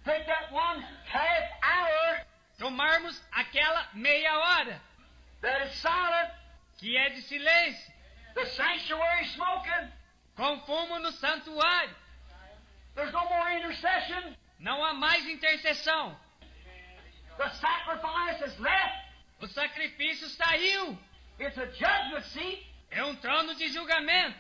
take that one half hour tomarmos aquela meia hora that is silent, que é de silêncio, the sanctuary smoking, com fumo no santuário. there's no more intercession, Não há mais intercessão. the sacrifice is left, O sacrifício saiu. it's a judgment seat, É um trono de julgamento.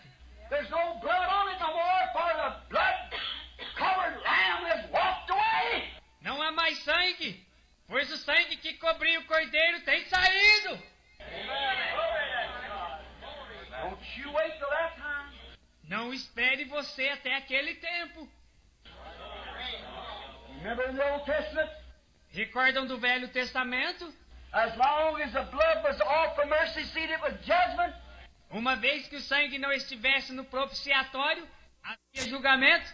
there's no blood on it no more, for the blood-covered lamb has walked away. Não há mais sangue, pois o sangue que cobria o cordeiro tem saído. Don't you wait till that time. Não espere você até aquele tempo. Remember in the Old Testament? Recordam do Velho Testamento? As long as the blood was off the mercy seat, it was judgment. Uma vez que o sangue não estivesse no propiciatório, havia julgamento.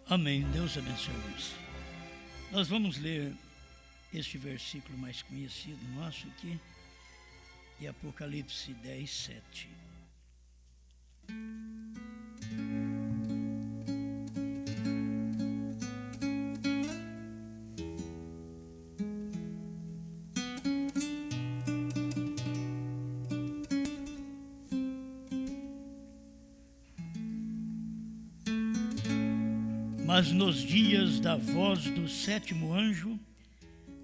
Amém. Deus abençoe os. Nós vamos ler este versículo mais conhecido nosso aqui, de Apocalipse 10, 7. Mas nos dias da voz do sétimo anjo,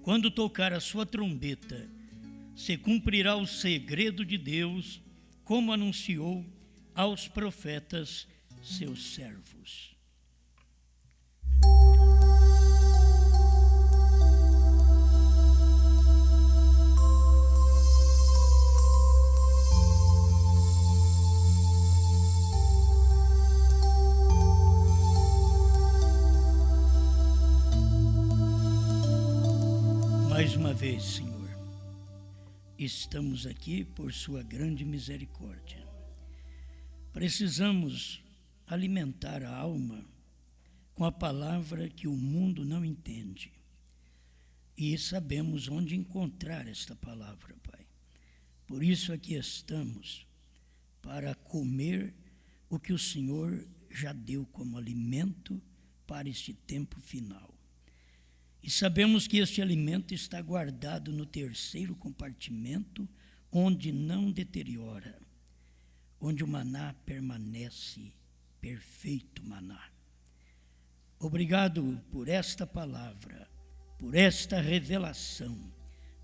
quando tocar a sua trombeta, se cumprirá o segredo de Deus, como anunciou aos profetas, seus servos. Mais uma vez, Senhor, estamos aqui por sua grande misericórdia. Precisamos alimentar a alma com a palavra que o mundo não entende. E sabemos onde encontrar esta palavra, Pai. Por isso aqui estamos, para comer o que o Senhor já deu como alimento para este tempo final. E sabemos que este alimento está guardado no terceiro compartimento, onde não deteriora, onde o maná permanece, perfeito maná. Obrigado por esta palavra, por esta revelação,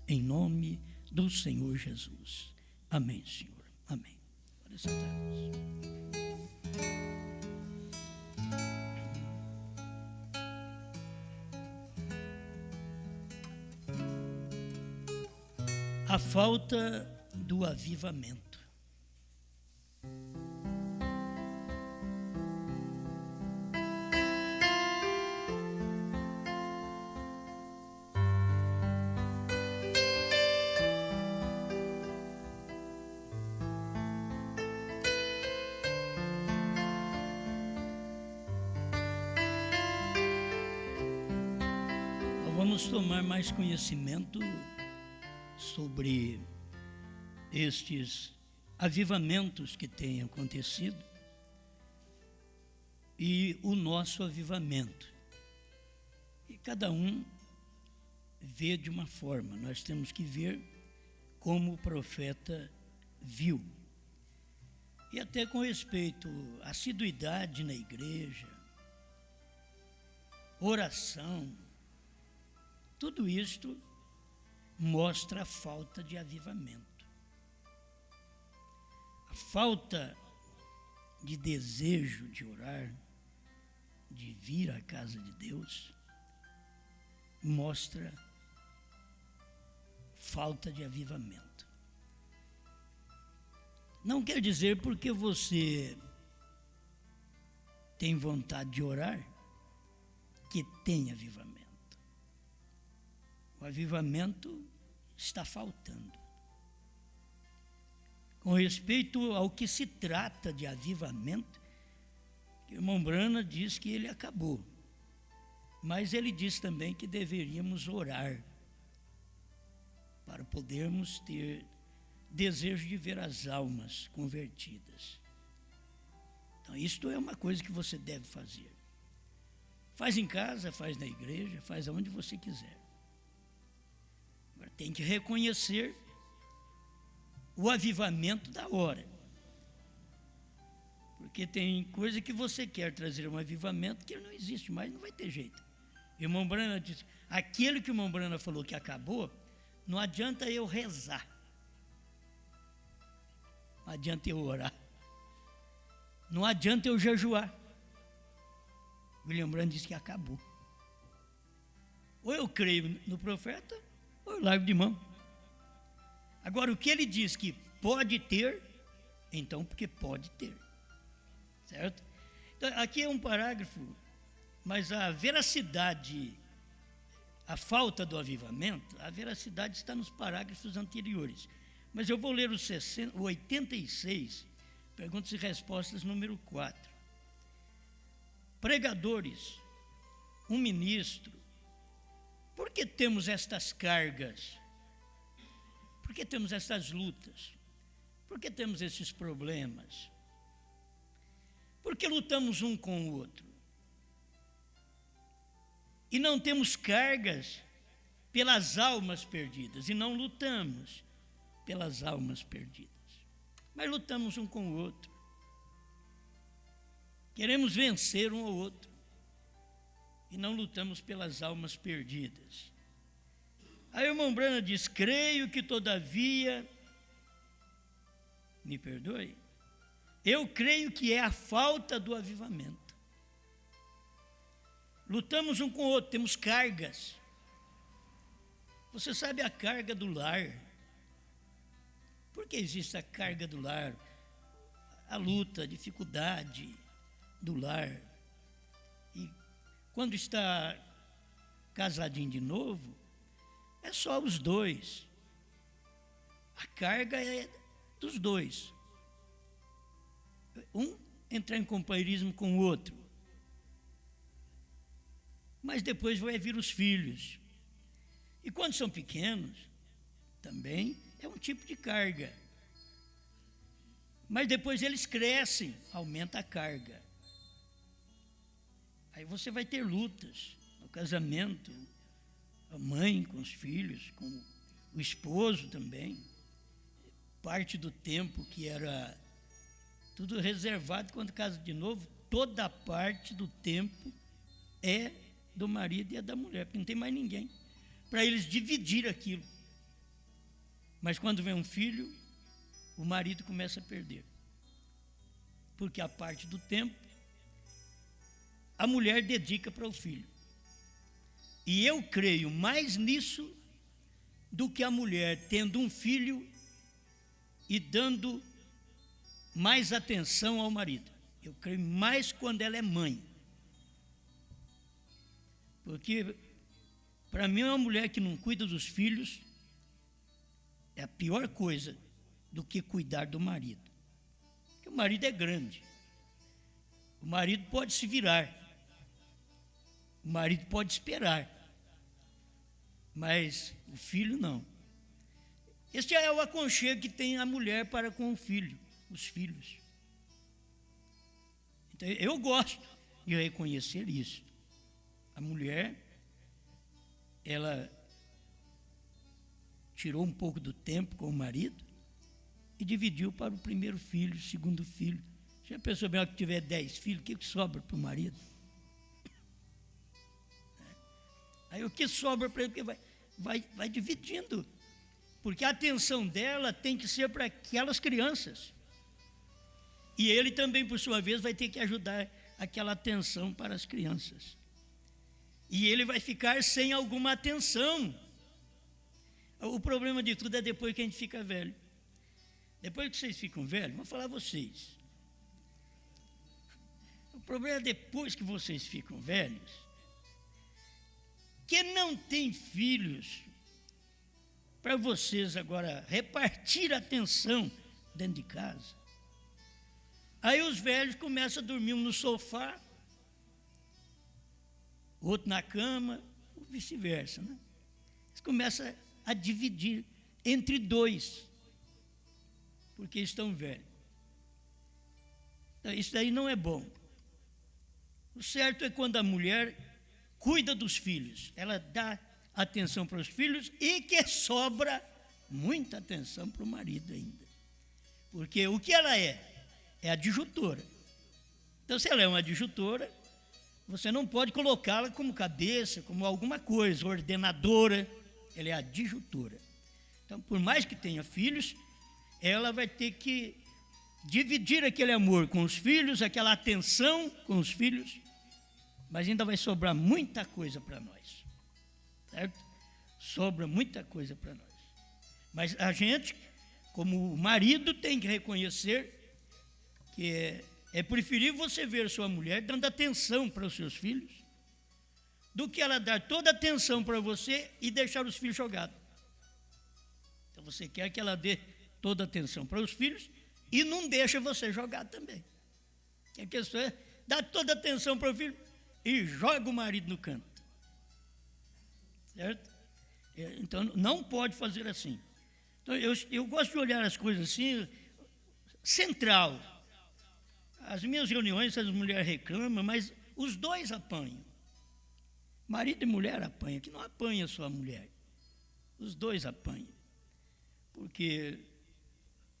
em nome do Senhor Jesus. Amém, Senhor. Amém. Pode sentar-nos. A falta do avivamento. Nós vamos tomar mais conhecimento sobre estes avivamentos que têm acontecido e o nosso avivamento. E cada um vê de uma forma. Nós temos que ver como o profeta viu. E até com respeito à assiduidade na igreja, oração, tudo isto mostra a falta de avivamento. A falta de desejo de orar, de vir à casa de Deus, mostra falta de avivamento. Não quer dizer porque você tem vontade de orar que tem avivamento. O avivamento está faltando. Com respeito ao que se trata de avivamento, o irmão Branham diz que ele acabou, mas ele diz também que deveríamos orar para podermos ter desejo de ver as almas convertidas. Então, isto é uma coisa que você deve fazer. Faz em casa, faz na igreja, faz aonde você quiser. Agora, tem que reconhecer o avivamento da hora. Porque tem coisa que você quer trazer um avivamento que ele não existe mais, não vai ter jeito. O irmão Branham disse, aquele que o irmão Branham falou que acabou, não adianta eu rezar. Não adianta eu orar. Não adianta eu jejuar. William Branham disse que acabou. Ou eu creio no profeta, ou eu largo de mão. Agora, o que ele diz que pode ter, então, porque pode ter. Certo? Então, aqui é um parágrafo, mas a veracidade, a falta do avivamento, a veracidade está nos parágrafos anteriores. Mas eu vou ler o 86, perguntas e respostas número 4. Pregadores, um ministro, por que temos estas cargas? Por que temos estas lutas? Por que temos esses problemas? Por que lutamos um com o outro? E não temos cargas pelas almas perdidas, e não lutamos pelas almas perdidas, mas lutamos um com o outro. Queremos vencer um ao outro e não lutamos pelas almas perdidas. Aí o irmão Branham diz, creio que todavia, me perdoe, eu creio que é a falta do avivamento. Lutamos um com o outro, temos cargas. Você sabe a carga do lar. Por que existe a carga do lar? A luta, a dificuldade do lar. E quando está casadinho de novo, é só os dois. A carga é dos dois. Um entrar em companheirismo com o outro. Mas depois vai vir os filhos. E quando são pequenos, também é um tipo de carga. Mas depois eles crescem, aumenta a carga. Aí você vai ter lutas no casamento, a mãe com os filhos, com o esposo também. Parte do tempo que era tudo reservado quando casa de novo, toda a parte do tempo é do marido e é da mulher, porque não tem mais ninguém para eles dividir aquilo. Mas quando vem um filho, o marido começa a perder, porque a parte do tempo a mulher dedica para o filho. E eu creio mais nisso do que a mulher tendo um filho e dando mais atenção ao marido. Eu creio mais quando ela é mãe. Porque, para mim, uma mulher que não cuida dos filhos é a pior coisa do que cuidar do marido. Porque o marido é grande. O marido pode se virar. O marido pode esperar. Mas o filho não. Este é o aconchego que tem a mulher para com o filho, os filhos. Então, eu gosto de reconhecer isso. A mulher, ela tirou um pouco do tempo com o marido e dividiu para o primeiro filho, o segundo filho. Já pensou bem que tiver 10 filhos, o que sobra para o marido? Aí o que sobra para ele, porque vai dividindo. Porque a atenção dela tem que ser para aquelas crianças. E ele também, por sua vez, vai ter que ajudar aquela atenção para as crianças. E ele vai ficar sem alguma atenção. O problema de tudo é depois que a gente fica velho. Depois que vocês ficam velhos, vou falar a vocês. O problema é depois que vocês ficam velhos, que não tem filhos, para vocês agora repartir a atenção dentro de casa. Aí os velhos começam a dormir um no sofá, outro na cama, ou vice-versa, né? Eles começam a dividir entre dois, porque estão velhos. Então, isso daí não é bom. O certo é quando a mulher cuida dos filhos, ela dá atenção para os filhos e que sobra muita atenção para o marido ainda. Porque o que ela é? É adjutora. Então, se ela é uma adjutora, você não pode colocá-la como cabeça, como alguma coisa, ordenadora. Ela é adjutora. Então, por mais que tenha filhos, ela vai ter que dividir aquele amor com os filhos, aquela atenção com os filhos, mas ainda vai sobrar muita coisa para nós, certo? Sobra muita coisa para nós. Mas a gente, como marido, tem que reconhecer que é preferível você ver sua mulher dando atenção para os seus filhos do que ela dar toda a atenção para você e deixar os filhos jogados. Então você quer que ela dê toda a atenção para os filhos e não deixa você jogar também. A questão é dar toda a atenção para o filho e joga o marido no canto. Certo? Então não pode fazer assim. Então, eu gosto de olhar as coisas assim, central. As minhas reuniões, as mulheres reclamam, mas os dois apanham. Marido e mulher apanham, que não apanha só a mulher. Os dois apanham. Porque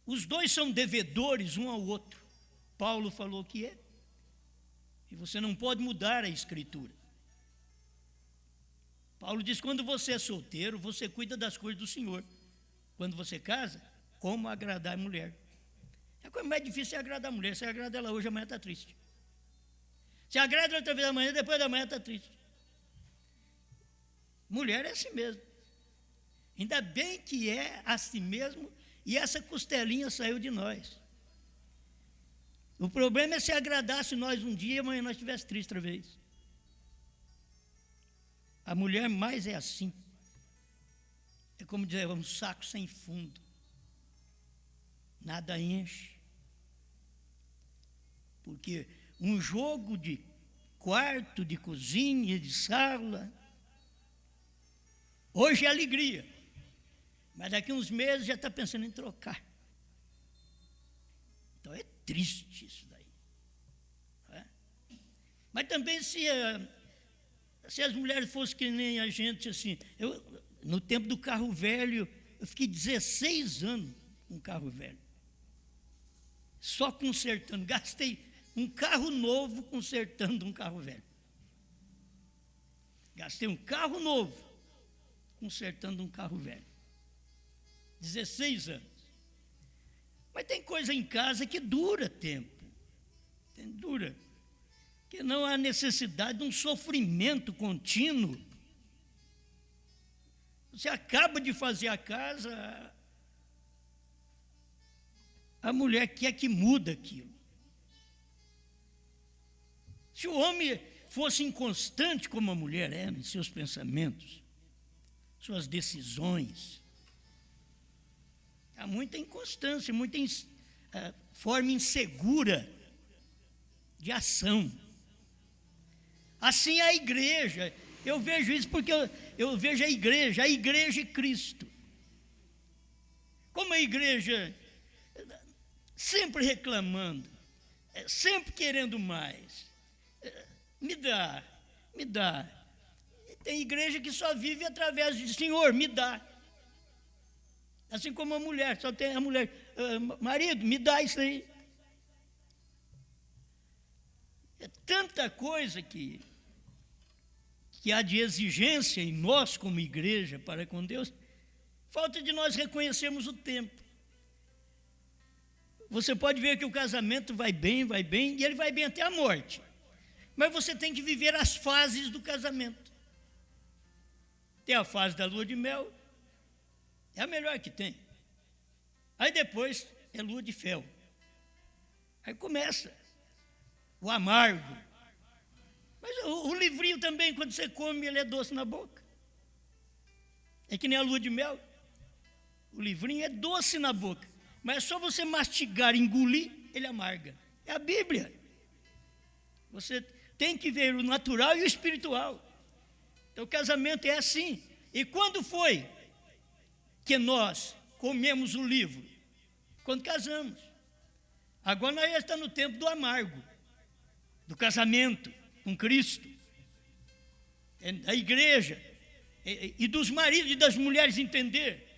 os dois são devedores um ao outro. Paulo falou que é. E você não pode mudar a Escritura. Paulo diz, quando você é solteiro, você cuida das coisas do Senhor. Quando você casa, como agradar a mulher. A coisa mais difícil é agradar a mulher. Você agrada ela hoje, amanhã está triste. Se agrada outra vez amanhã, depois da manhã está triste. Mulher é assim mesmo. Ainda bem que é assim mesmo, e essa costelinha saiu de nós. O problema é se agradasse nós um dia e amanhã nós estivéssemos tristes outra vez. A mulher mais é assim. É como dizer, um saco sem fundo. Nada enche. Porque um jogo de quarto, de cozinha, de sala, hoje é alegria, mas daqui a uns meses já está pensando em trocar. Então é triste isso daí. É? Mas também se as mulheres fossem que nem a gente, assim, no tempo do carro velho, eu fiquei 16 anos com um carro velho. Só consertando, gastei um carro novo consertando um carro velho. Gastei um carro novo consertando um carro velho. 16 anos. Mas tem coisa em casa que dura tempo. Dura. Que não há necessidade de um sofrimento contínuo. Você acaba de fazer a casa, a mulher quer que muda aquilo. Se o homem fosse inconstante como a mulher é em seus pensamentos, suas decisões, há muita inconstância, muita forma insegura de ação. Assim é a igreja. Eu vejo isso porque eu vejo a igreja e Cristo. Como a igreja sempre reclamando, sempre querendo mais. Me dá. E tem igreja que só vive através de Senhor, me dá. Assim como a mulher, só tem a mulher, marido, me dá isso aí. É tanta coisa que há de exigência em nós como igreja para com Deus, falta de nós reconhecermos o tempo. Você pode ver que o casamento vai bem, e ele vai bem até a morte. Mas você tem que viver as fases do casamento. Tem a fase da lua de mel, é a melhor que tem. Aí depois é lua de fel. Aí começa o amargo. Mas o livrinho também, quando você come, ele é doce na boca. É que nem a lua de mel. livrinho é doce na boca, mas é só você mastigar, engolir, ele amarga. É a Bíblia. Você tem que ver o natural e o espiritual. Então o casamento é assim. E quando foi que nós comemos o livro? Quando casamos. Agora nós já estamos no tempo do amargo, do casamento com Cristo, da igreja, e dos maridos e das mulheres entender.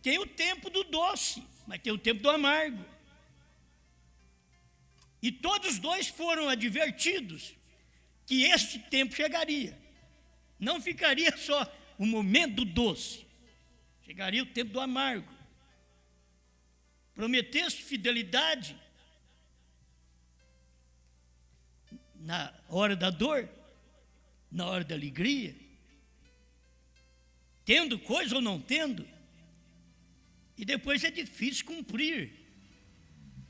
Tem o tempo do doce, mas tem o tempo do amargo. E todos os dois foram advertidos que este tempo chegaria. Não ficaria só o momento do doce, chegaria o tempo do amargo. Prometeste fidelidade na hora da dor, na hora da alegria, tendo coisa ou não tendo, e depois é difícil cumprir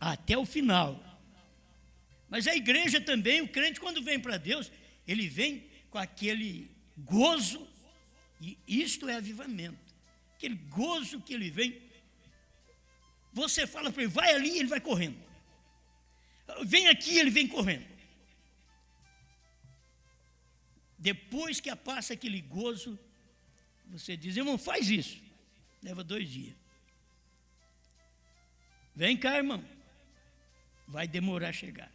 até o final. Mas a igreja também, o crente, quando vem para Deus, ele vem com aquele gozo, e isto é avivamento, aquele gozo que ele vem. Você fala para ele, vai ali, ele vai correndo. Vem aqui, ele vem correndo. Depois que passa aquele gozo, você diz, irmão, faz isso. Leva 2 dias. Vem cá, irmão. Vai demorar a chegar.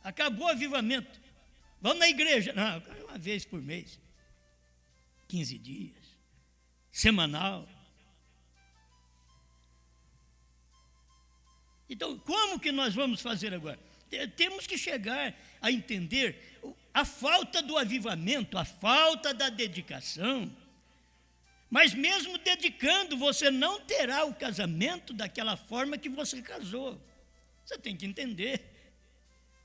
Acabou o avivamento. Vamos na igreja. Não, uma vez por mês. 15 dias. Semanal. Então, como que nós vamos fazer agora? Temos que chegar a entender a falta do avivamento, a falta da dedicação. Mas mesmo dedicando, você não terá o casamento daquela forma que você casou. Você tem que entender.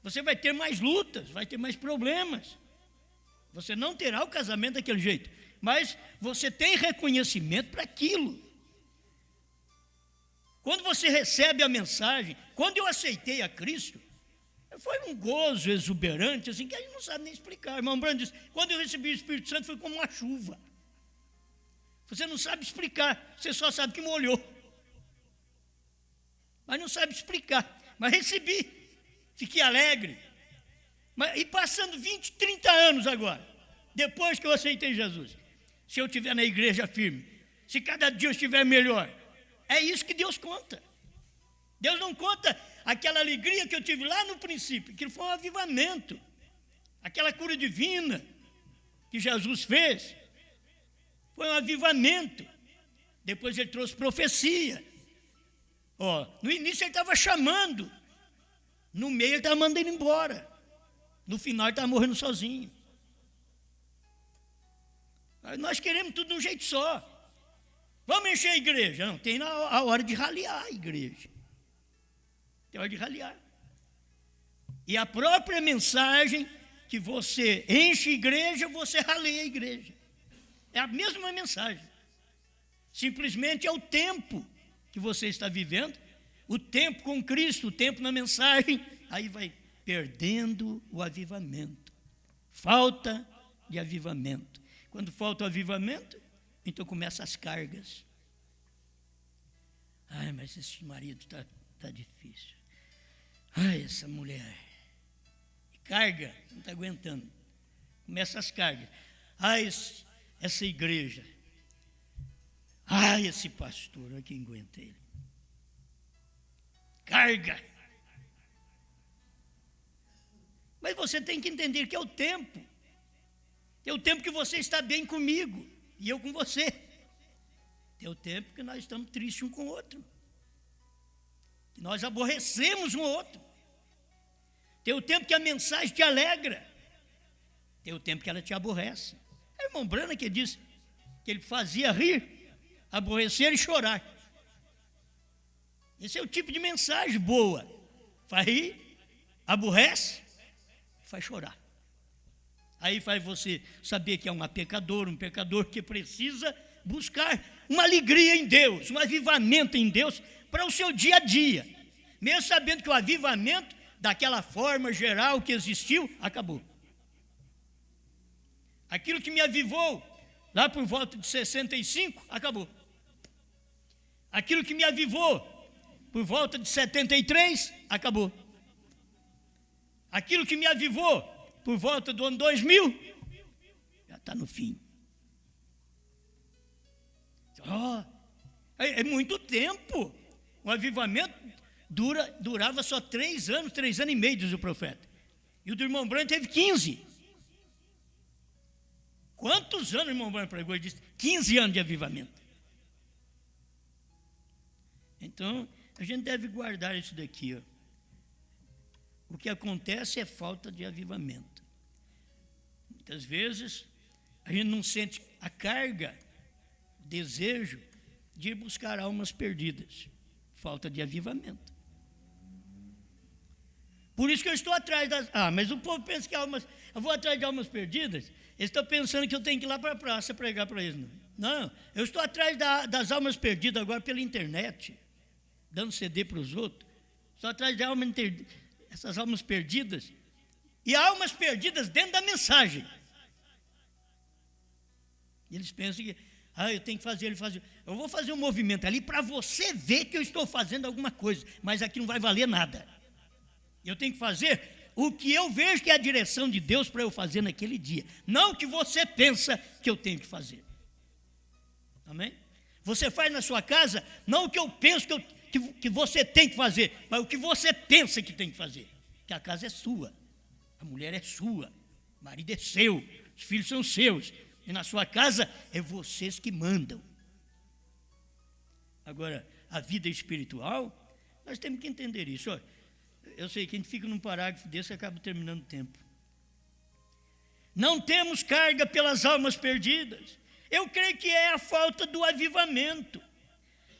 Você vai ter mais lutas, vai ter mais problemas. Você não terá o casamento daquele jeito. Mas você tem reconhecimento para aquilo. Quando você recebe a mensagem, quando eu aceitei a Cristo, foi um gozo exuberante, assim, que a gente não sabe nem explicar. O irmão Brando disse, quando eu recebi o Espírito Santo foi como uma chuva. Você não sabe explicar, você só sabe que molhou. Mas não sabe explicar. Mas recebi, fiquei alegre. E passando 20, 30 anos agora, depois que eu aceitei Jesus, se eu estiver na igreja firme, se cada dia eu estiver melhor, é isso que Deus conta. Deus não conta aquela alegria que eu tive lá no princípio, que foi um avivamento. Aquela cura divina que Jesus fez, foi um avivamento. Depois ele trouxe profecia. No início ele estava chamando, no meio ele estava mandando ele embora, no final ele estava morrendo sozinho. Nós queremos tudo de um jeito só. Vamos encher a igreja. Não, tem a hora de raliar a igreja. Tem hora de raliar. E a própria mensagem que você enche a igreja, você raleia a igreja. É a mesma mensagem. Simplesmente é o tempo que você está vivendo, o tempo com Cristo, o tempo na mensagem, aí vai perdendo o avivamento. Falta de avivamento. Quando falta o avivamento, então começam as cargas. Ai, mas esse marido está difícil. Ai, essa mulher. Carga, não está aguentando. Começa as cargas. Ai, essa igreja. Ai, esse pastor, olha quem aguenta ele. Carga. Mas você tem que entender que é o tempo. É o tempo que você está bem comigo e eu com você. É o tempo que nós estamos tristes um com o outro. Que nós aborrecemos um ao outro. Tem o tempo que a mensagem te alegra. Tem o tempo que ela te aborrece. É o irmão Brana que disse que ele fazia rir, aborrecer e chorar. Esse é o tipo de mensagem boa. Faz rir, aborrece, faz chorar. Aí faz você saber que é um pecador que precisa buscar uma alegria em Deus, um avivamento em Deus para o seu dia a dia. Mesmo sabendo que o avivamento, daquela forma geral que existiu, acabou. Aquilo que me avivou lá por volta de 65, acabou. Aquilo que me avivou por volta de 73, acabou. Aquilo que me avivou por volta do ano 2000, já está no fim. É muito tempo. O avivamento durava só 3 anos e meio, diz o profeta. E o do irmão Branham teve 15. Quantos anos o irmão Branham pregou? Ele disse 15 anos de avivamento. Então, a gente deve guardar isso daqui. Ó. O que acontece é falta de avivamento. Muitas vezes, a gente não sente a carga, o desejo de ir buscar almas perdidas. Falta de avivamento. Por isso que eu estou atrás das... mas o povo pensa que eu vou atrás de almas perdidas. Eles estão pensando que eu tenho que ir lá para a praça pregar para eles. Não, eu estou atrás das almas perdidas agora pela internet, dando CD para os outros. Estou atrás de essas almas perdidas. E almas perdidas dentro da mensagem. E eles pensam que, eu tenho que fazer, eu vou fazer um movimento ali para você ver que eu estou fazendo alguma coisa, mas aqui não vai valer nada. Eu tenho que fazer o que eu vejo que é a direção de Deus para eu fazer naquele dia, não o que você pensa que eu tenho que fazer. Amém? Você faz na sua casa, não o que eu penso que você tem que fazer, mas o que você pensa que tem que fazer. Que a casa é sua, a mulher é sua, o marido é seu, os filhos são seus. E na sua casa é vocês que mandam. Agora, a vida espiritual, nós temos que entender isso. Olha, eu sei que a gente fica num parágrafo desse e acaba terminando o tempo. Não temos carga pelas almas perdidas. Eu creio que é a falta do avivamento.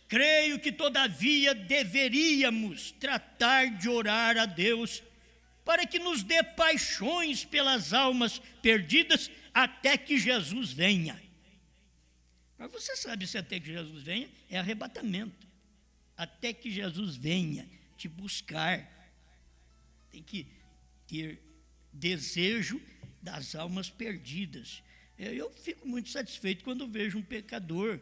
Creio que, todavia, deveríamos tratar de orar a Deus para que nos dê paixões pelas almas perdidas até que Jesus venha. Mas você sabe se até que Jesus venha é arrebatamento. Até que Jesus venha te buscar. Tem que ter desejo das almas perdidas. Eu fico muito satisfeito quando vejo um pecador,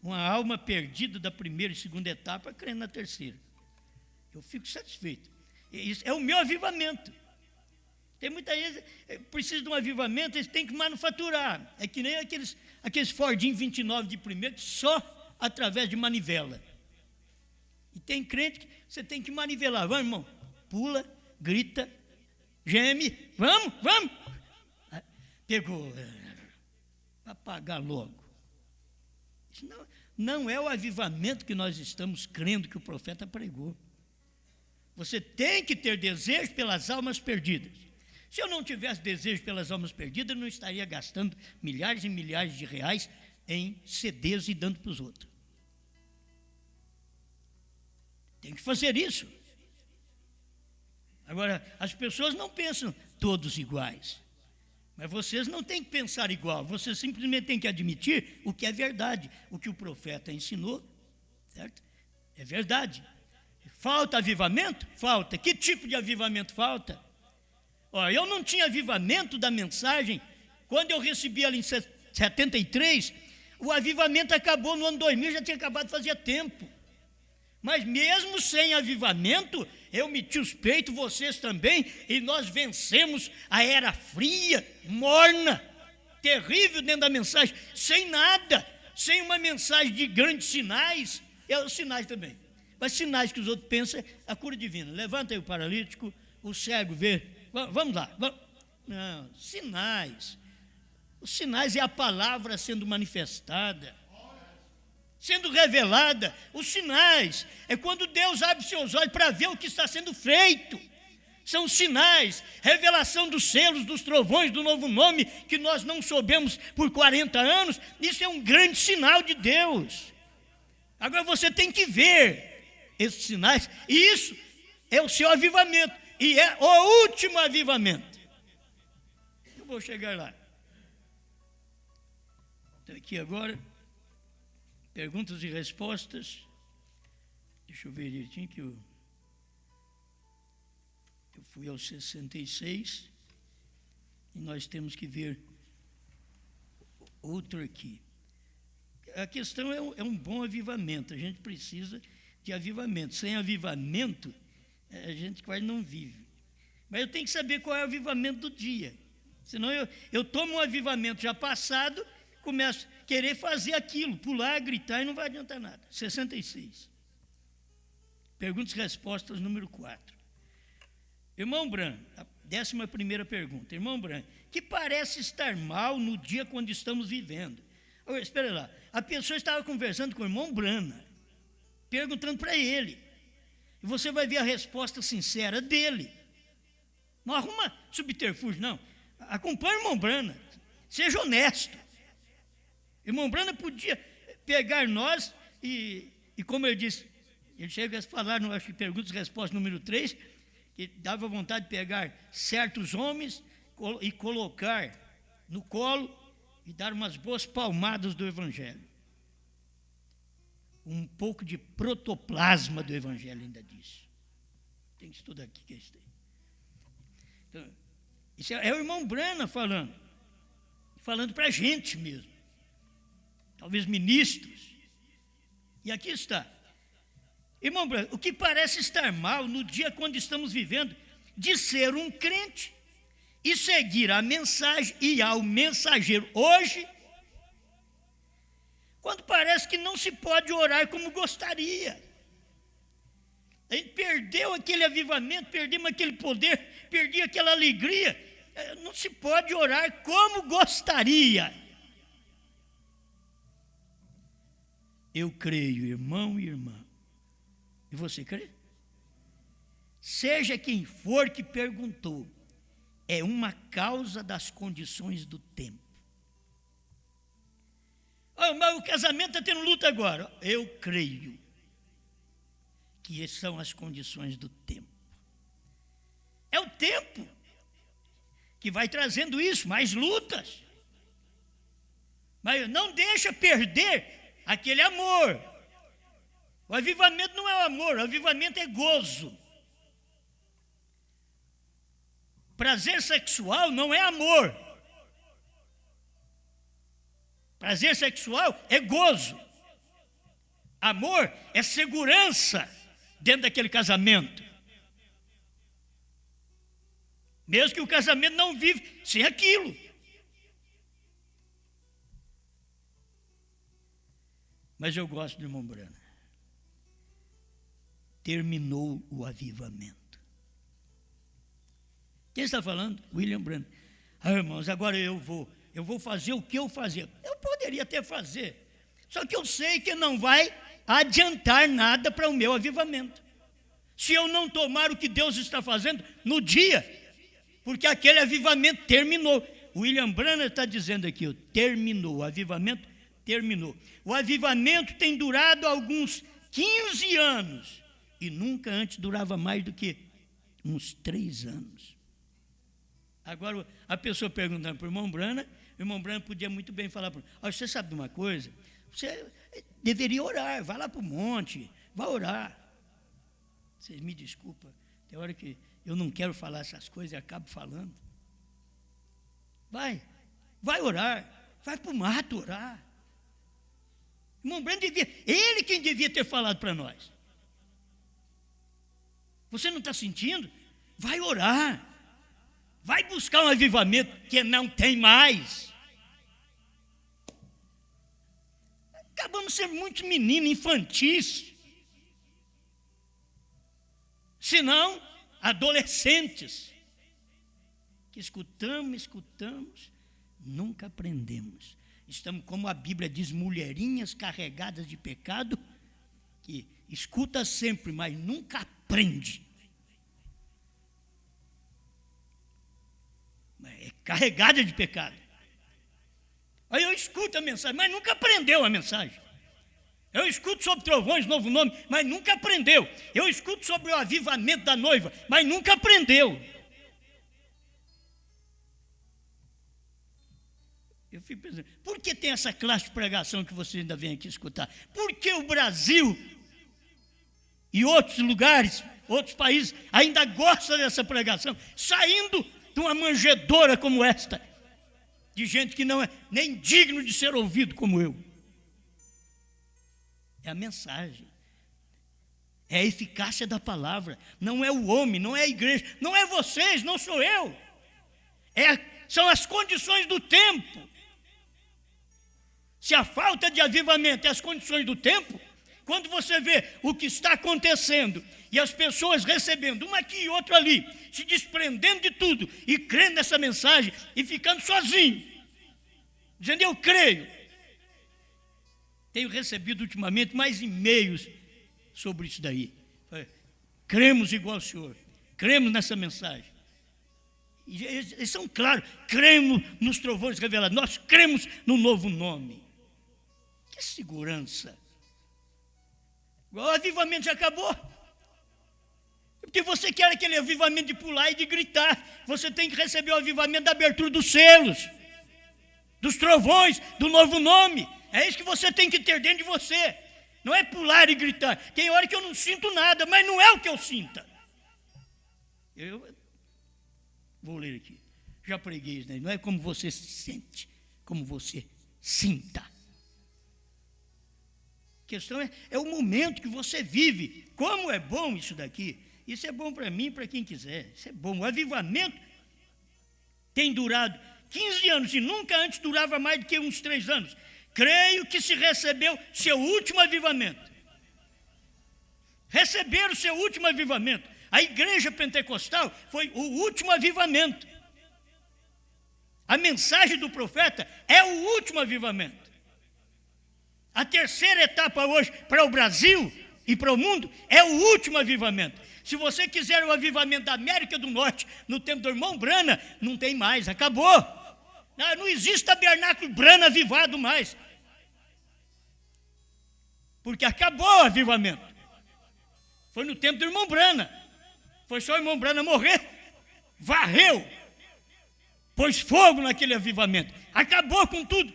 uma alma perdida da primeira e segunda etapa, crendo na terceira. Eu fico satisfeito. Isso é o meu avivamento. Tem muita gente que precisa de um avivamento, eles têm que manufaturar. É que nem aqueles Fordinho 29 de primeiro, só através de manivela. E tem crente que você tem que manivelar. Vamos, irmão, pula, grita, geme, vamos. Pegou, para pagar logo. Isso não é o avivamento que nós estamos crendo que o profeta pregou. Você tem que ter desejo pelas almas perdidas. Se eu não tivesse desejo pelas almas perdidas, eu não estaria gastando milhares e milhares de reais em CDs e dando para os outros. Tem que fazer isso. Agora, as pessoas não pensam todos iguais. Mas vocês não têm que pensar igual. Vocês simplesmente têm que admitir o que é verdade. O que o profeta ensinou, certo? É verdade. Falta avivamento? Falta. Que tipo de avivamento falta? Eu não tinha avivamento da mensagem. Quando eu recebi ela em 73, o avivamento acabou no ano 2000, já tinha acabado fazia tempo. Mas mesmo sem avivamento, eu meti os peitos, vocês também, e nós vencemos a era fria, morna, terrível dentro da mensagem, sem nada, sem uma mensagem de grandes sinais, os sinais também. Mas sinais que os outros pensam é a cura divina. Levanta aí o paralítico, o cego vê. Vamos lá. Não, sinais. Os sinais é a palavra sendo manifestada, sendo revelada. Os sinais é quando Deus abre seus olhos para ver o que está sendo feito. São sinais, revelação dos selos, dos trovões, do novo nome que nós não soubemos por 40 anos. Isso é um grande sinal de Deus. Agora você tem que ver esses sinais, e isso é o seu avivamento, e é o último avivamento. Eu vou chegar lá. Então aqui agora, perguntas e respostas. Deixa eu ver direitinho que eu fui aos 66, e nós temos que ver outro aqui. A questão é um bom avivamento. A gente precisa de avivamento. Sem avivamento, a gente quase não vive. Mas eu tenho que saber qual é o avivamento do dia. Senão eu tomo um avivamento já passado, começo a querer fazer aquilo, pular, gritar e não vai adiantar nada. 66. Perguntas e respostas número 4. Irmão Bran, a 11ª pergunta. Irmão Bran, que parece estar mal no dia quando estamos vivendo. Espera lá, a pessoa estava conversando com o irmão Brana, perguntando para ele. E você vai ver a resposta sincera dele. Não arruma subterfúgio, não. Acompanhe o irmão Brana. Seja honesto. O irmão Brana podia pegar nós e como eu disse, ele chega a falar, no, acho que perguntas e respostas número 3, que dava vontade de pegar certos homens e colocar no colo e dar umas boas palmadas do Evangelho. Um pouco de protoplasma do Evangelho ainda disso. Tem que estudar aqui que é isso aí. Então, isso é o irmão Brana falando para a gente mesmo. Talvez ministros. E aqui está. Irmão Brana, o que parece estar mal no dia quando estamos vivendo de ser um crente e seguir a mensagem e ao mensageiro hoje, quando parece que não se pode orar como gostaria. A gente perdeu aquele avivamento, perdemos aquele poder, perdi aquela alegria. Não se pode orar como gostaria. Eu creio, irmão e irmã. E você crê? Seja quem for que perguntou, é uma causa das condições do tempo. Oh, mas o casamento está tendo luta agora. Eu creio que são as condições do tempo. É o tempo que vai trazendo isso, mais lutas. Mas não deixa perder aquele amor. O avivamento não é o amor, o avivamento é gozo. Prazer sexual não é amor. Prazer sexual é gozo. Amor é segurança dentro daquele casamento. Mesmo que o casamento não vive sem aquilo. Mas eu gosto do irmão Brana. Terminou o avivamento. Quem está falando? William Branham. Irmãos, agora eu vou fazer o que eu fazia. Eu poderia até fazer, só que eu sei que não vai adiantar nada para o meu avivamento. Se eu não tomar o que Deus está fazendo no dia, porque aquele avivamento terminou. William Branham está dizendo aqui, terminou, o avivamento terminou. O avivamento tem durado alguns 15 anos, e nunca antes durava mais do que uns 3 anos. Agora, a pessoa perguntando para o irmão Brana podia muito bem falar para ele, você sabe de uma coisa? Você deveria orar, vai lá para o monte, vai orar. Vocês me desculpam, tem hora que eu não quero falar essas coisas e acabo falando. Vai orar, vai para o mato orar. O irmão Brana ele quem devia ter falado para nós. Você não está sentindo? Vai orar. Vai buscar um avivamento que não tem mais. Acabamos sendo muitos meninos infantis. Se não, adolescentes. Que escutamos, nunca aprendemos. Estamos, como a Bíblia diz, mulherinhas carregadas de pecado, que escuta sempre, mas nunca aprende. É carregada de pecado. Aí eu escuto a mensagem, mas nunca aprendeu a mensagem. Eu escuto sobre trovões, novo nome, mas nunca aprendeu. Eu escuto sobre o avivamento da noiva, mas nunca aprendeu. Eu fico pensando, por que tem essa classe de pregação que você ainda vem aqui escutar? Por que o Brasil e outros lugares, outros países, ainda gostam dessa pregação, saindo de uma manjedoura como esta? de gente que não é nem digno de ser ouvido como eu. É a mensagem. É a eficácia da palavra. Não é o homem, não é a igreja, não é vocês, não sou eu. São as condições do tempo. Se a falta de avivamento é as condições do tempo, quando você vê o que está acontecendo e as pessoas recebendo uma aqui e outra ali, se desprendendo de tudo e crendo nessa mensagem e ficando sozinho, dizendo eu creio. Tenho recebido ultimamente mais e-mails sobre isso daí. Cremos igual ao Senhor, cremos nessa mensagem. E eles são claros, cremos nos trovões revelados, nós cremos no novo nome. Que segurança! O avivamento já acabou. Porque você quer aquele avivamento de pular e de gritar. Você tem que receber o avivamento da abertura dos selos, dos trovões, do novo nome. É isso que você tem que ter dentro de você. Não é pular e gritar. Tem hora que eu não sinto nada, mas não é o que eu sinta. Eu vou ler aqui. Já preguei isso, né? Não é como você se sente, como você sinta. A questão é o momento que você vive. Como é bom isso daqui. Isso é bom para mim e para quem quiser. Isso é bom. O avivamento tem durado 15 anos e nunca antes durava mais do que uns 3 anos. Creio que se recebeu seu último avivamento. Receber o seu último avivamento. A igreja pentecostal foi o último avivamento. A mensagem do profeta é o último avivamento. A terceira etapa hoje para o Brasil e para o mundo é o último avivamento. Se você quiser o avivamento da América do Norte no tempo do irmão Brana, não tem mais, acabou. Não existe tabernáculo Brana avivado mais. Porque acabou o avivamento. Foi no tempo do irmão Brana. Foi só o irmão Brana morrer, varreu, pôs fogo naquele avivamento. Acabou com tudo.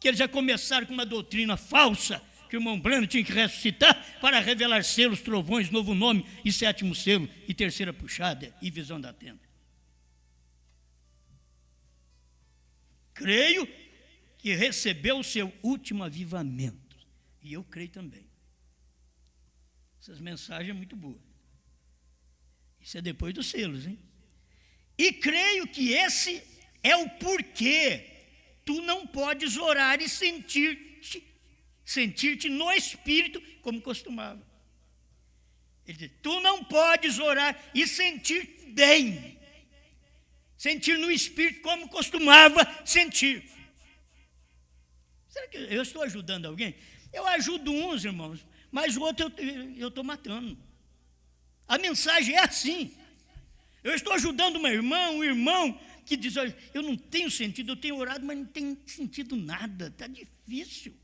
Que eles já começaram com uma doutrina falsa, que o irmão Brana tinha que ressuscitar para revelar selos, trovões, novo nome, e 7º selo, e 3ª puxada, e visão da tenda. Creio que recebeu o seu último avivamento, e eu creio também. Essas mensagens são muito boas. Isso é depois dos selos, hein? E creio que esse é o porquê tu não podes orar e sentir-te no Espírito como costumava. Ele diz, tu não podes orar e sentir bem, sentir no Espírito como costumava sentir. Será que eu estou ajudando alguém? Eu ajudo uns, irmãos, mas o outro eu estou matando. A mensagem é assim. Eu estou ajudando um irmão que diz, olha, eu não tenho sentido, eu tenho orado, mas não tenho sentido nada, está difícil.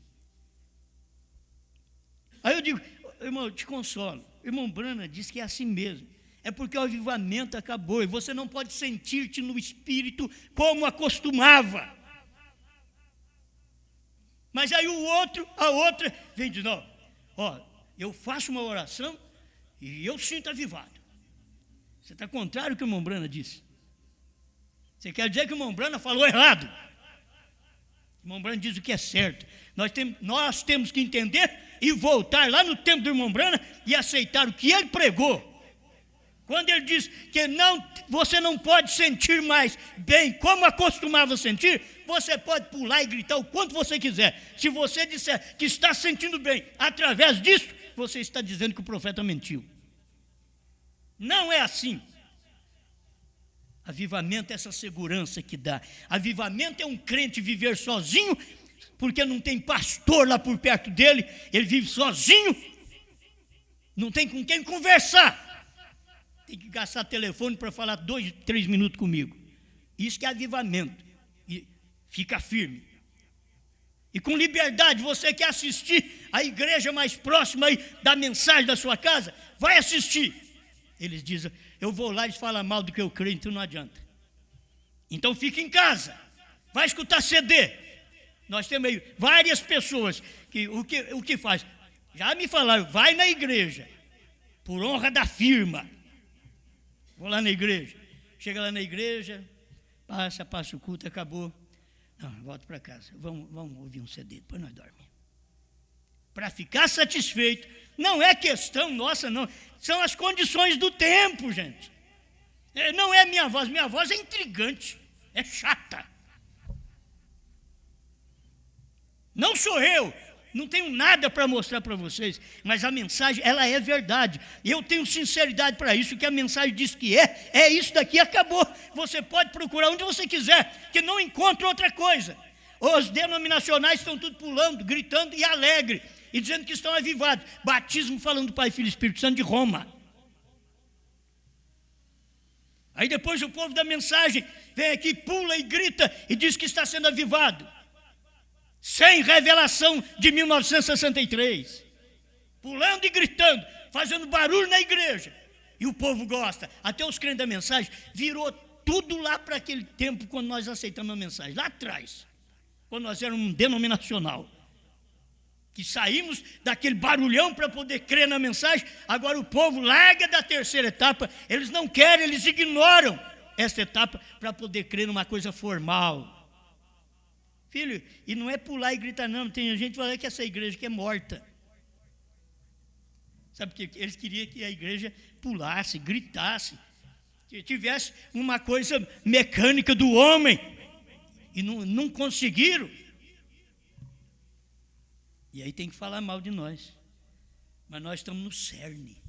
Aí eu digo, irmão, eu te consolo. O irmão Brana diz que é assim mesmo. É porque o avivamento acabou e você não pode sentir-te no Espírito como acostumava. Mas aí a outra, vem de novo. Ó, eu faço uma oração e eu sinto avivado. Você está contrário ao que o irmão Brana disse. Você quer dizer que o irmão Brana falou errado. O irmão Brana diz o que é certo. Nós temos que entender e voltar lá no tempo do irmão Brana e aceitar o que ele pregou. Quando ele diz que você não pode sentir mais bem como acostumava sentir, você pode pular e gritar o quanto você quiser. Se você disser que está sentindo bem através disso, você está dizendo que o profeta mentiu. Não é assim. Avivamento é essa segurança que dá. Avivamento é um crente viver sozinho, porque não tem pastor lá por perto dele, ele vive sozinho, não tem com quem conversar. Tem que gastar telefone para falar 2, 3 minutos comigo. Isso que é avivamento. E fica firme. E com liberdade, você quer assistir a igreja mais próxima aí da mensagem da sua casa? Vai assistir. Eles dizem, eu vou lá e eles falam mal do que eu creio, então não adianta. Então fica em casa. Vai escutar CD. Nós temos aí várias pessoas que o que faz? Já me falaram, vai na igreja, por honra da firma. Vou lá na igreja. Chega lá na igreja, passa o culto, acabou. Não, volta para casa. Vamos ouvir um CD, depois nós dormimos. Para ficar satisfeito, não é questão nossa, não. São as condições do tempo, gente. Não é minha voz é intrigante, é chata. Não sou eu, não tenho nada para mostrar para vocês, mas a mensagem, ela é verdade. Eu tenho sinceridade para isso, que a mensagem diz que é isso daqui, acabou. Você pode procurar onde você quiser, que não encontra outra coisa. Os denominacionais estão tudo pulando, gritando e alegre, e dizendo que estão avivados. Batismo falando do Pai, Filho e Espírito Santo de Roma. Aí depois o povo da mensagem vem aqui, pula e grita e diz que está sendo avivado. Sem revelação de 1963. Pulando e gritando, fazendo barulho na igreja. E o povo gosta. Até os crentes da mensagem virou tudo lá para aquele tempo quando nós aceitamos a mensagem. Lá atrás, quando nós éramos um denominacional. Que saímos daquele barulhão para poder crer na mensagem. Agora o povo larga da terceira etapa. Eles não querem, eles ignoram essa etapa para poder crer numa coisa formal. Filho, e não é pular e gritar, não. Tem gente que fala que essa igreja que é morta. Sabe por quê? Eles queriam que a igreja pulasse, gritasse, que tivesse uma coisa mecânica do homem. E não conseguiram. E aí tem que falar mal de nós. Mas nós estamos no cerne.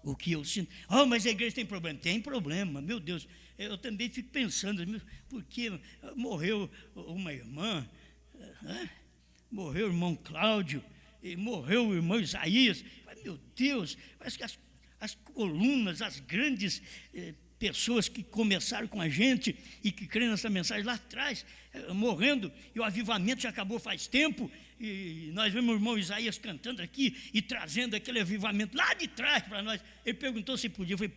O que eu sinto. Mas a igreja tem problema. Tem problema, meu Deus. Eu também fico pensando, porque morreu uma irmã, morreu o irmão Cláudio, e morreu o irmão Isaías. Meu Deus, parece que as colunas, as grandes pessoas que começaram com a gente e que creem nessa mensagem lá atrás, morrendo, e o avivamento já acabou faz tempo, e nós vemos o irmão Isaías cantando aqui e trazendo aquele avivamento lá de trás para nós. Ele perguntou se podia, eu falei,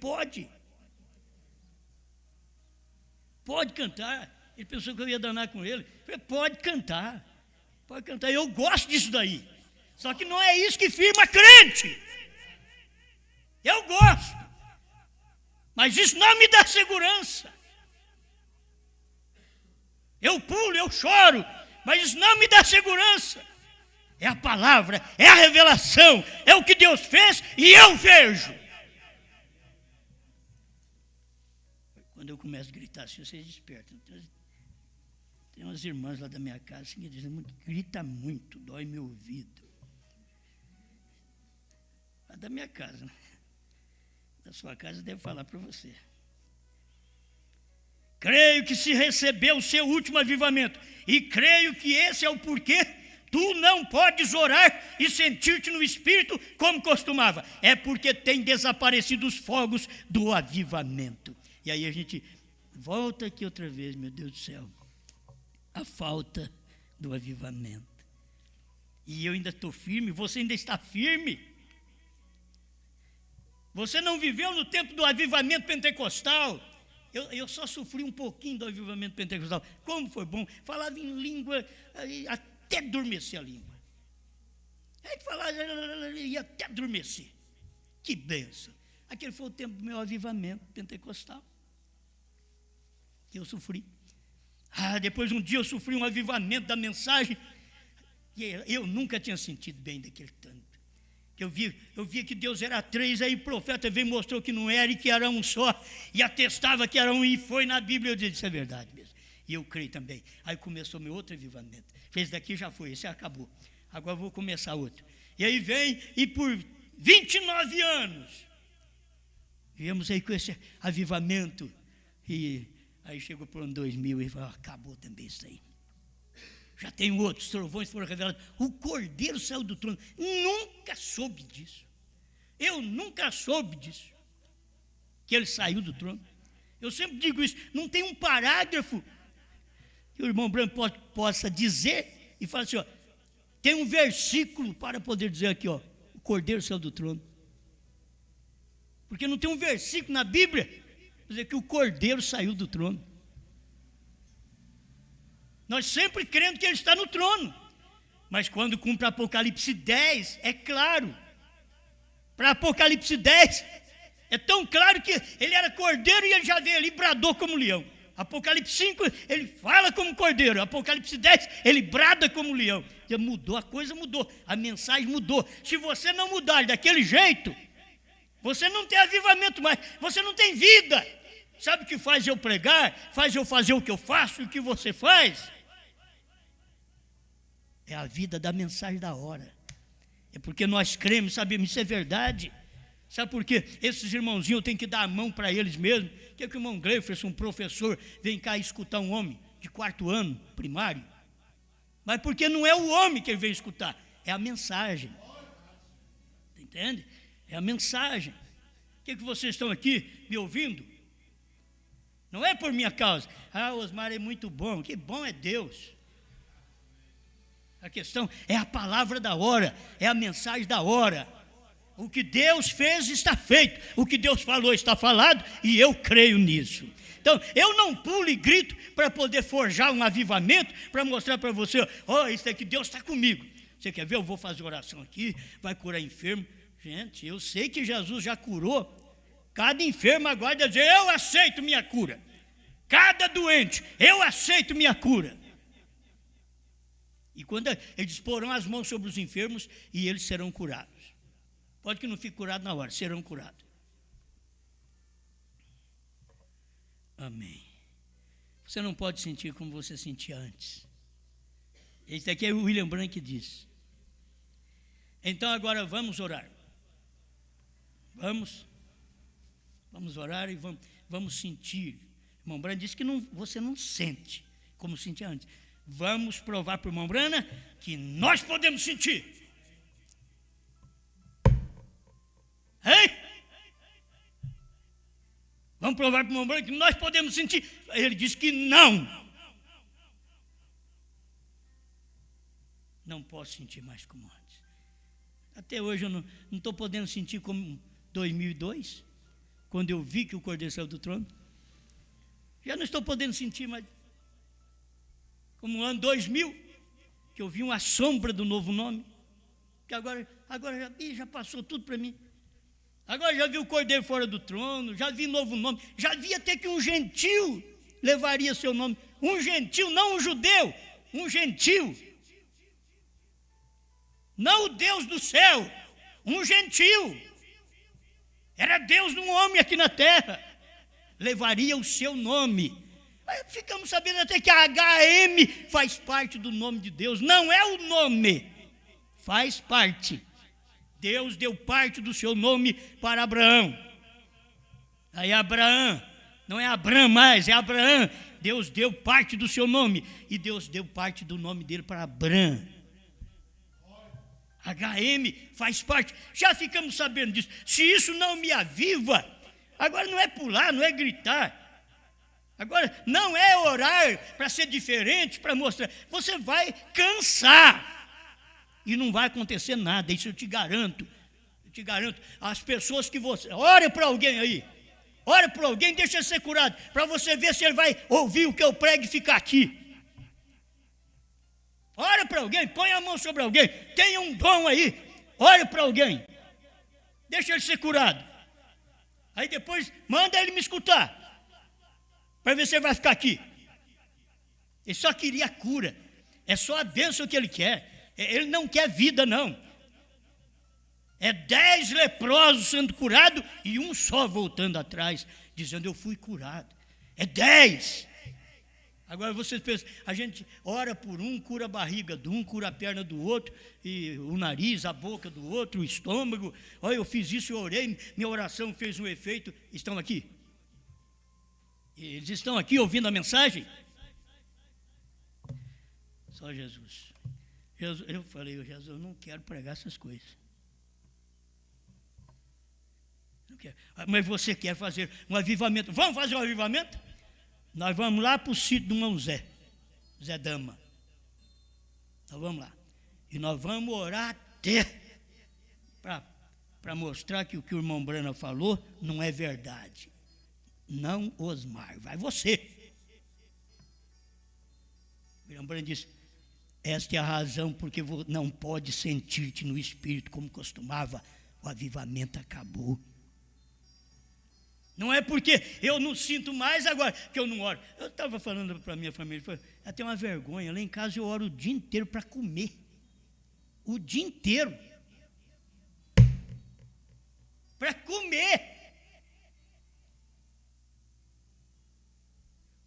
pode cantar. Ele pensou que eu ia danar com ele. Eu falei, pode cantar, eu gosto disso daí, só que não é isso que firma crente. Eu gosto, mas isso não me dá segurança. Eu pulo, eu choro, mas isso não me dá segurança. É a palavra, é a revelação, é o que Deus fez e eu vejo. Quando eu começo a gritar assim, vocês despertam. Tem umas irmãs lá da minha casa assim, que dizem, grita muito, dói meu ouvido. Lá da minha casa, né? Da sua casa deve falar para você. Creio que se recebeu o seu último avivamento, e creio que esse é o porquê tu não podes orar e sentir-te no Espírito como costumava. É porque tem desaparecido os fogos do avivamento. E aí a gente volta aqui outra vez, meu Deus do céu. A falta do avivamento. E eu ainda estou firme, você ainda está firme. Você não viveu no tempo do avivamento pentecostal. Eu só sofri um pouquinho do avivamento pentecostal. Como foi bom. Falava em língua, até adormecer a língua. Aí falava, ia até adormecer. Que bênção. Aquele foi o tempo do meu avivamento pentecostal. Que eu sofri. Depois um dia eu sofri um avivamento da mensagem. E eu nunca tinha sentido bem daquele tanto. Eu via que Deus era três, aí o profeta veio e mostrou que não era e que era um só, e atestava que era um, e foi na Bíblia. Eu disse, isso é verdade mesmo, e eu creio também. Aí começou meu outro avivamento. Esse daqui já foi, esse acabou, agora vou começar outro. E aí vem, e por 29 anos viemos aí com esse avivamento, e aí chegou para o ano 2000 e falou, acabou também isso aí. Já tem outros trovões foram revelados. O Cordeiro saiu do trono. Nunca soube disso. Eu nunca soube disso. Que ele saiu do trono. Eu sempre digo isso. Não tem um parágrafo que o irmão Branco possa dizer e falar assim, tem um versículo para poder dizer aqui, o Cordeiro saiu do trono. Porque não tem um versículo na Bíblia para dizer que o Cordeiro saiu do trono. Nós sempre cremos que ele está no trono. Mas quando cumpre Apocalipse 10, é claro. Para Apocalipse 10, é tão claro que ele era cordeiro e ele já veio ali e bradou como leão. Apocalipse 5, ele fala como cordeiro. Apocalipse 10, ele brada como leão. Mudou, a coisa mudou, a mensagem mudou. Se você não mudar daquele jeito, você não tem avivamento mais, você não tem vida. Sabe o que faz eu pregar? Faz eu fazer o que eu faço e o que você faz? É a vida da mensagem da hora. É porque nós cremos, sabemos, isso é verdade. Sabe por quê? Esses irmãozinhos eu tenho que dar a mão para eles mesmos. Por que o irmão Gleifers, um professor, vem cá escutar um homem de 4º ano, primário? Mas porque não é o homem que ele vem escutar, é a mensagem. Entende? É a mensagem. Por que vocês estão aqui me ouvindo? Não é por minha causa. Ah, Osmar é muito bom. Que bom é Deus. A questão é a palavra da hora, é a mensagem da hora. O que Deus fez está feito, o que Deus falou está falado, e eu creio nisso. Então, eu não pulo e grito para poder forjar um avivamento, para mostrar para você, isso aqui, Deus está comigo. Você quer ver? Eu vou fazer oração aqui, vai curar enfermo. Gente, eu sei que Jesus já curou. Cada enfermo agora deve dizer, eu aceito minha cura. Cada doente, eu aceito minha cura. E quando eles porão as mãos sobre os enfermos, e eles serão curados. Pode que não fique curado na hora, serão curados. Amém. Você não pode sentir como você sentia antes. Esse aqui é o William Branham que diz. Então agora vamos orar. Vamos orar e vamos sentir. O irmão Branham disse que você não sente como sentia antes. Vamos provar para o irmão Branham que nós podemos sentir. Hein? Vamos provar para o irmão Branham que nós podemos sentir. Ele disse que não. Não posso sentir mais como antes. Até hoje eu não estou podendo sentir como 2002, quando eu vi que o Cordeiro saiu do trono. Já não estou podendo sentir mais como o ano 2000, que eu vi uma sombra do novo nome, que agora já passou tudo para mim. Agora já vi o Cordeiro fora do trono, já vi novo nome, já vi até que um gentil levaria seu nome. Um gentil, não um judeu, um gentil. Não o Deus do céu, um gentil. Era Deus num homem aqui na terra. Levaria o seu nome. Aí ficamos sabendo até que a HM faz parte do nome de Deus. Não é o nome, faz parte. Deus deu parte do seu nome para Abraão. Aí Abraão, não é Abrão mais, é Abraão. Deus deu parte do seu nome. E Deus deu parte do nome dele para Abrão. HM faz parte. Já ficamos sabendo disso. Se isso não me aviva, agora não é pular, não é gritar. Agora não é orar para ser diferente, para mostrar. Você vai cansar. E não vai acontecer nada, isso eu te garanto. Eu te garanto. As pessoas que você... Ore para alguém aí. Ore para alguém, deixa ele ser curado. Para você ver se ele vai ouvir o que eu prego e ficar aqui. Ore para alguém, põe a mão sobre alguém. Tenha um dom aí. Ore para alguém. Deixa ele ser curado. Aí depois, manda ele me escutar. Para ver se ele vai ficar aqui. Ele só queria cura. É só a bênção que ele quer. Ele não quer vida, não. É 10 leprosos sendo curados e um só voltando atrás, dizendo, eu fui curado. É 10. Agora vocês pensam, a gente ora por um, cura a barriga de um, cura a perna do outro, e o nariz, a boca do outro, o estômago. Olha, eu fiz isso, eu orei, minha oração fez um efeito. Estão aqui? Eles estão aqui ouvindo a mensagem? Só Jesus. Eu falei, Jesus, eu não quero pregar essas coisas. Não quero. Mas você quer fazer um avivamento? Vamos fazer um avivamento? Nós vamos lá para o sítio do irmão Zé Dama. Nós vamos lá. E nós vamos orar até para mostrar que o que o irmão Branham falou não é verdade. Não, Osmar, vai você. O irmão Branham disse, esta é a razão porque não pode sentir-te no espírito como costumava. O avivamento acabou. Não é porque eu não sinto mais agora que eu não oro. Eu estava falando para a minha família, eu tenho uma vergonha, lá em casa eu oro o dia inteiro para comer. O dia inteiro. Para comer.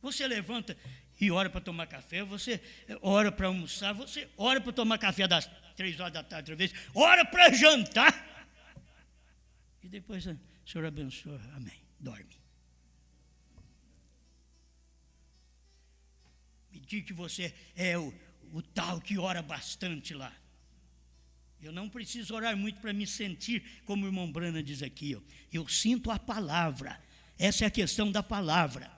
Você levanta e ora para tomar café, você ora para almoçar, você ora para tomar café das 3 horas da tarde outra vez, ora para jantar. E depois, o Senhor abençoa, amém, dorme. Me diga que você é o tal que ora bastante lá. Eu não preciso orar muito para me sentir, como o irmão Brana diz aqui. Eu sinto a palavra. Essa é a questão da palavra.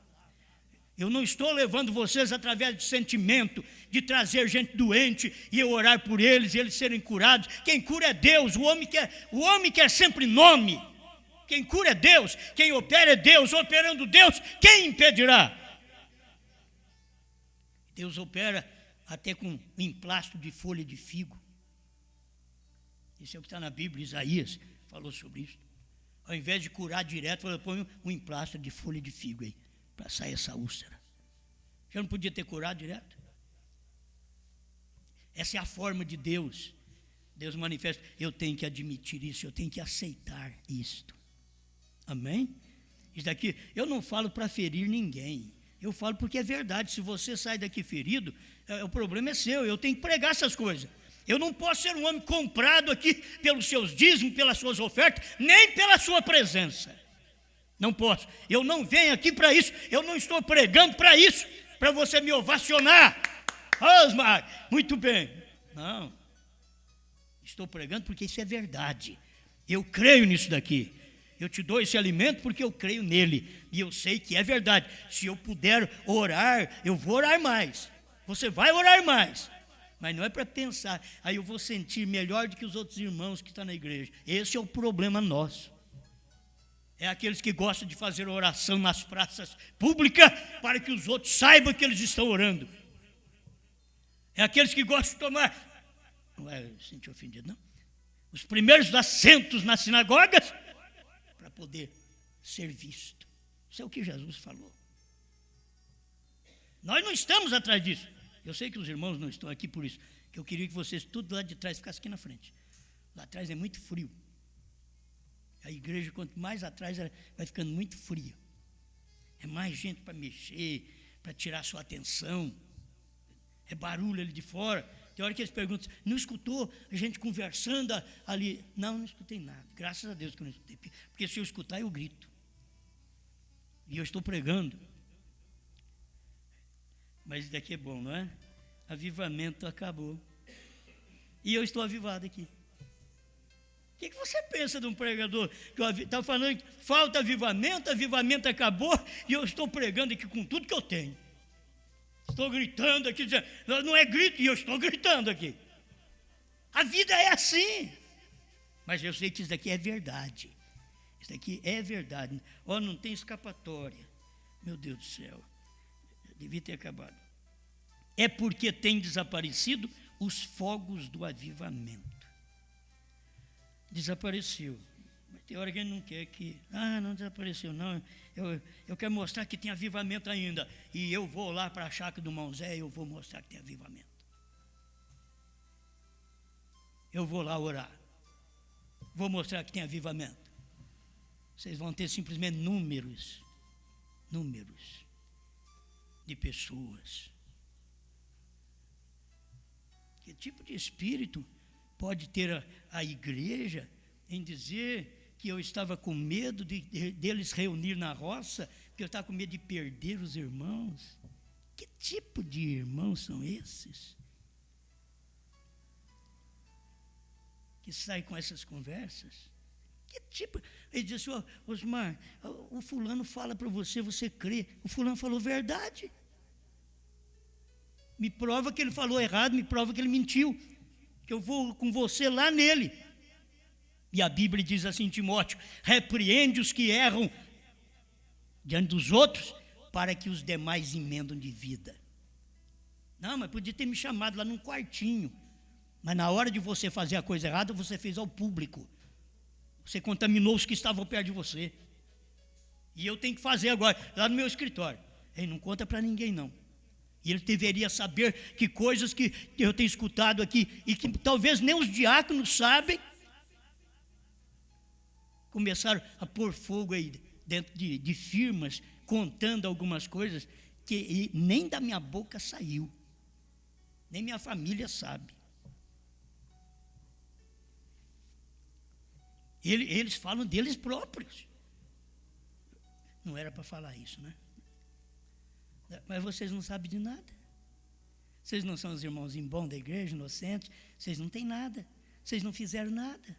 Eu não estou levando vocês através de sentimento, de trazer gente doente e eu orar por eles e eles serem curados. Quem cura é Deus, o homem quer sempre nome. Quem cura é Deus, quem opera é Deus, operando Deus, quem impedirá? Deus opera até com um emplasto de folha de figo. Isso é o que está na Bíblia, Isaías falou sobre isso. Ao invés de curar direto, falou, põe um emplastro de folha de figo aí, para sair essa úlcera. Já não podia ter curado direto? Essa é a forma de Deus. Deus manifesta, eu tenho que admitir isso, eu tenho que aceitar isto. Amém? Isso daqui, eu não falo para ferir ninguém. Eu falo porque é verdade. Se você sai daqui ferido, o problema é seu. Eu tenho que pregar essas coisas. Eu não posso ser um homem comprado aqui pelos seus dízimos, pelas suas ofertas, nem pela sua presença. Não posso. Eu não venho aqui para isso. Eu não estou pregando para isso, para você me ovacionar. Osmar, muito bem. Não. Estou pregando porque isso é verdade. Eu creio nisso daqui. Eu te dou esse alimento porque eu creio nele. E eu sei que é verdade. Se eu puder orar, eu vou orar mais. Você vai orar mais. Mas não é para pensar, aí eu vou sentir melhor do que os outros irmãos que estão na igreja. Esse é o problema nosso. É aqueles que gostam de fazer oração nas praças públicas para que os outros saibam que eles estão orando. É aqueles que gostam de tomar, não é sentir ofendido, não. Os primeiros assentos nas sinagogas para poder ser visto. Isso é o que Jesus falou. Nós não estamos atrás disso. Eu sei que os irmãos não estão aqui por isso, que eu queria que vocês tudo lá de trás ficassem aqui na frente. Lá atrás é muito frio. A igreja, quanto mais atrás, ela vai ficando muito fria. É mais gente para mexer, para tirar sua atenção. É barulho ali de fora. Tem hora que eles perguntam, não escutou a gente conversando ali? Não escutei nada. Graças a Deus que eu não escutei. Porque se eu escutar, eu grito. E eu estou pregando. Mas isso daqui é bom, não é? Avivamento acabou. E eu estou avivado aqui. O que você pensa de um pregador que está falando que falta avivamento, avivamento acabou, e eu estou pregando aqui com tudo que eu tenho. Estou gritando aqui, dizendo, não é grito, e eu estou gritando aqui. A vida é assim. Mas eu sei que isso daqui é verdade. Isso daqui é verdade. Não tem escapatória. Meu Deus do céu. Devia ter acabado. É porque tem desaparecido os fogos do avivamento. Desapareceu. Mas tem hora que ele não quer que... não desapareceu não. Eu quero mostrar que tem avivamento ainda. E eu vou lá para a chácara do Mão Zé e eu vou mostrar que tem avivamento. Eu vou lá orar. Vou mostrar que tem avivamento. Vocês vão ter simplesmente números de pessoas. Que tipo de espírito pode ter a igreja em dizer que eu estava com medo deles reunir na roça, que eu estava com medo de perder os irmãos? Que tipo de irmãos são esses? Que saem com essas conversas? Que tipo? Ele disse, Osmar, o fulano fala para você, você crê. O fulano falou verdade. Me prova que ele falou errado, me prova que ele mentiu. Que eu vou com você lá nele. E a Bíblia diz assim, Timóteo, repreende os que erram diante dos outros, para que os demais emendam de vida. Não, mas podia ter me chamado lá num quartinho. Mas na hora de você fazer a coisa errada, você fez ao público. Você contaminou os que estavam perto de você. E eu tenho que fazer agora, lá no meu escritório. Ele não conta para ninguém, não. E ele deveria saber que coisas que eu tenho escutado aqui, e que talvez nem os diáconos sabem, começaram a pôr fogo aí dentro de firmas, contando algumas coisas que nem da minha boca saiu, nem minha família sabe. Eles falam deles próprios. Não era para falar isso, né? Mas vocês não sabem de nada. Vocês não são os irmãozinhos bons da igreja, inocentes. Vocês não têm nada. Vocês não fizeram nada.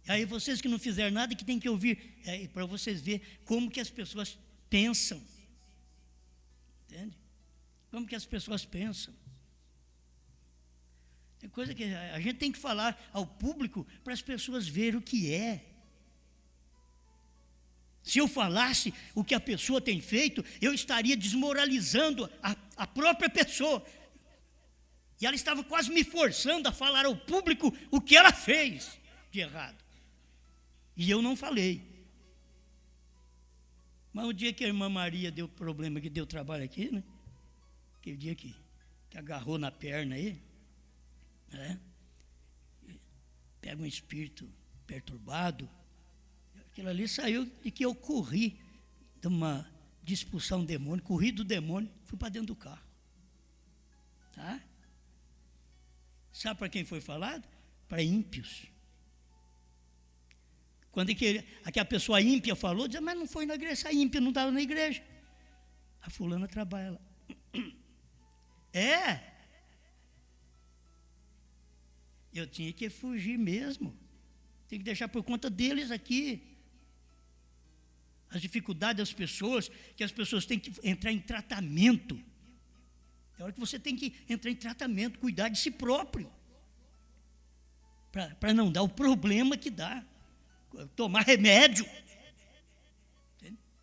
Aí vocês que não fizeram nada, que tem que ouvir, para vocês verem como que as pessoas pensam. Entende? Como que as pessoas pensam. É coisa que a gente tem que falar ao público para as pessoas verem o que é. Se eu falasse o que a pessoa tem feito, eu estaria desmoralizando a própria pessoa. E ela estava quase me forçando a falar ao público o que ela fez de errado. E eu não falei. Mas o dia que a irmã Maria deu problema, que deu trabalho aqui, né? Aquele dia que agarrou na perna aí, né? Pega um espírito perturbado. Aquilo ali saiu de que eu corri de expulsar um demônio, corri do demônio, fui para dentro do carro. Tá? Sabe para quem foi falado? Para ímpios. Quando aquela pessoa ímpia falou, dizia, mas não foi na igreja, essa ímpia não estava na igreja. A fulana trabalha lá. Eu tinha que fugir mesmo. Tem que deixar por conta deles aqui. As dificuldades das pessoas, que as pessoas têm que entrar em tratamento. É hora que você tem que entrar em tratamento, cuidar de si próprio. Para não dar o problema que dá. Tomar remédio.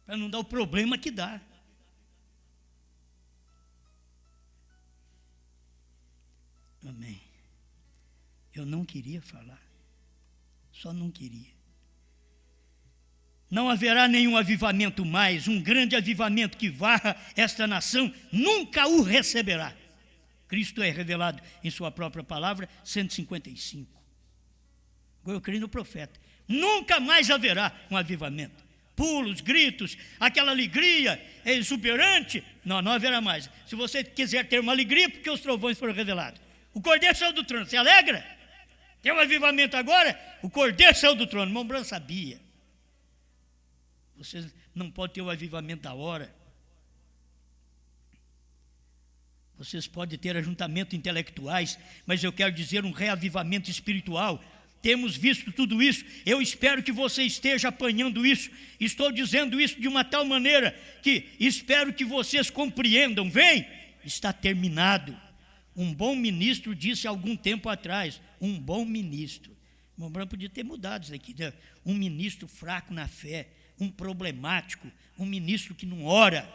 Para não dar o problema que dá. Amém. Eu não queria falar. Só não queria. Não haverá nenhum avivamento mais, um grande avivamento que varra esta nação, nunca o receberá. Cristo é revelado em sua própria palavra, 155. Agora eu creio no profeta. Nunca mais haverá um avivamento. Pulos, gritos, aquela alegria exuberante, não haverá mais. Se você quiser ter uma alegria, porque os trovões foram revelados. O Cordeiro saiu do trono, você alegra? Tem um avivamento agora? O Cordeiro saiu do trono. Irmão Branco sabia. Você não pode ter o avivamento da hora. Vocês podem ter ajuntamento intelectuais, mas eu quero dizer um reavivamento espiritual. Temos visto tudo isso. Eu espero que você esteja apanhando isso. Estou dizendo isso de uma tal maneira que espero que vocês compreendam. Vem, está terminado. Um bom ministro disse há algum tempo atrás, um bom ministro. O irmão Branco podia ter mudado isso aqui, né? Um ministro fraco na fé, um problemático, um ministro que não ora.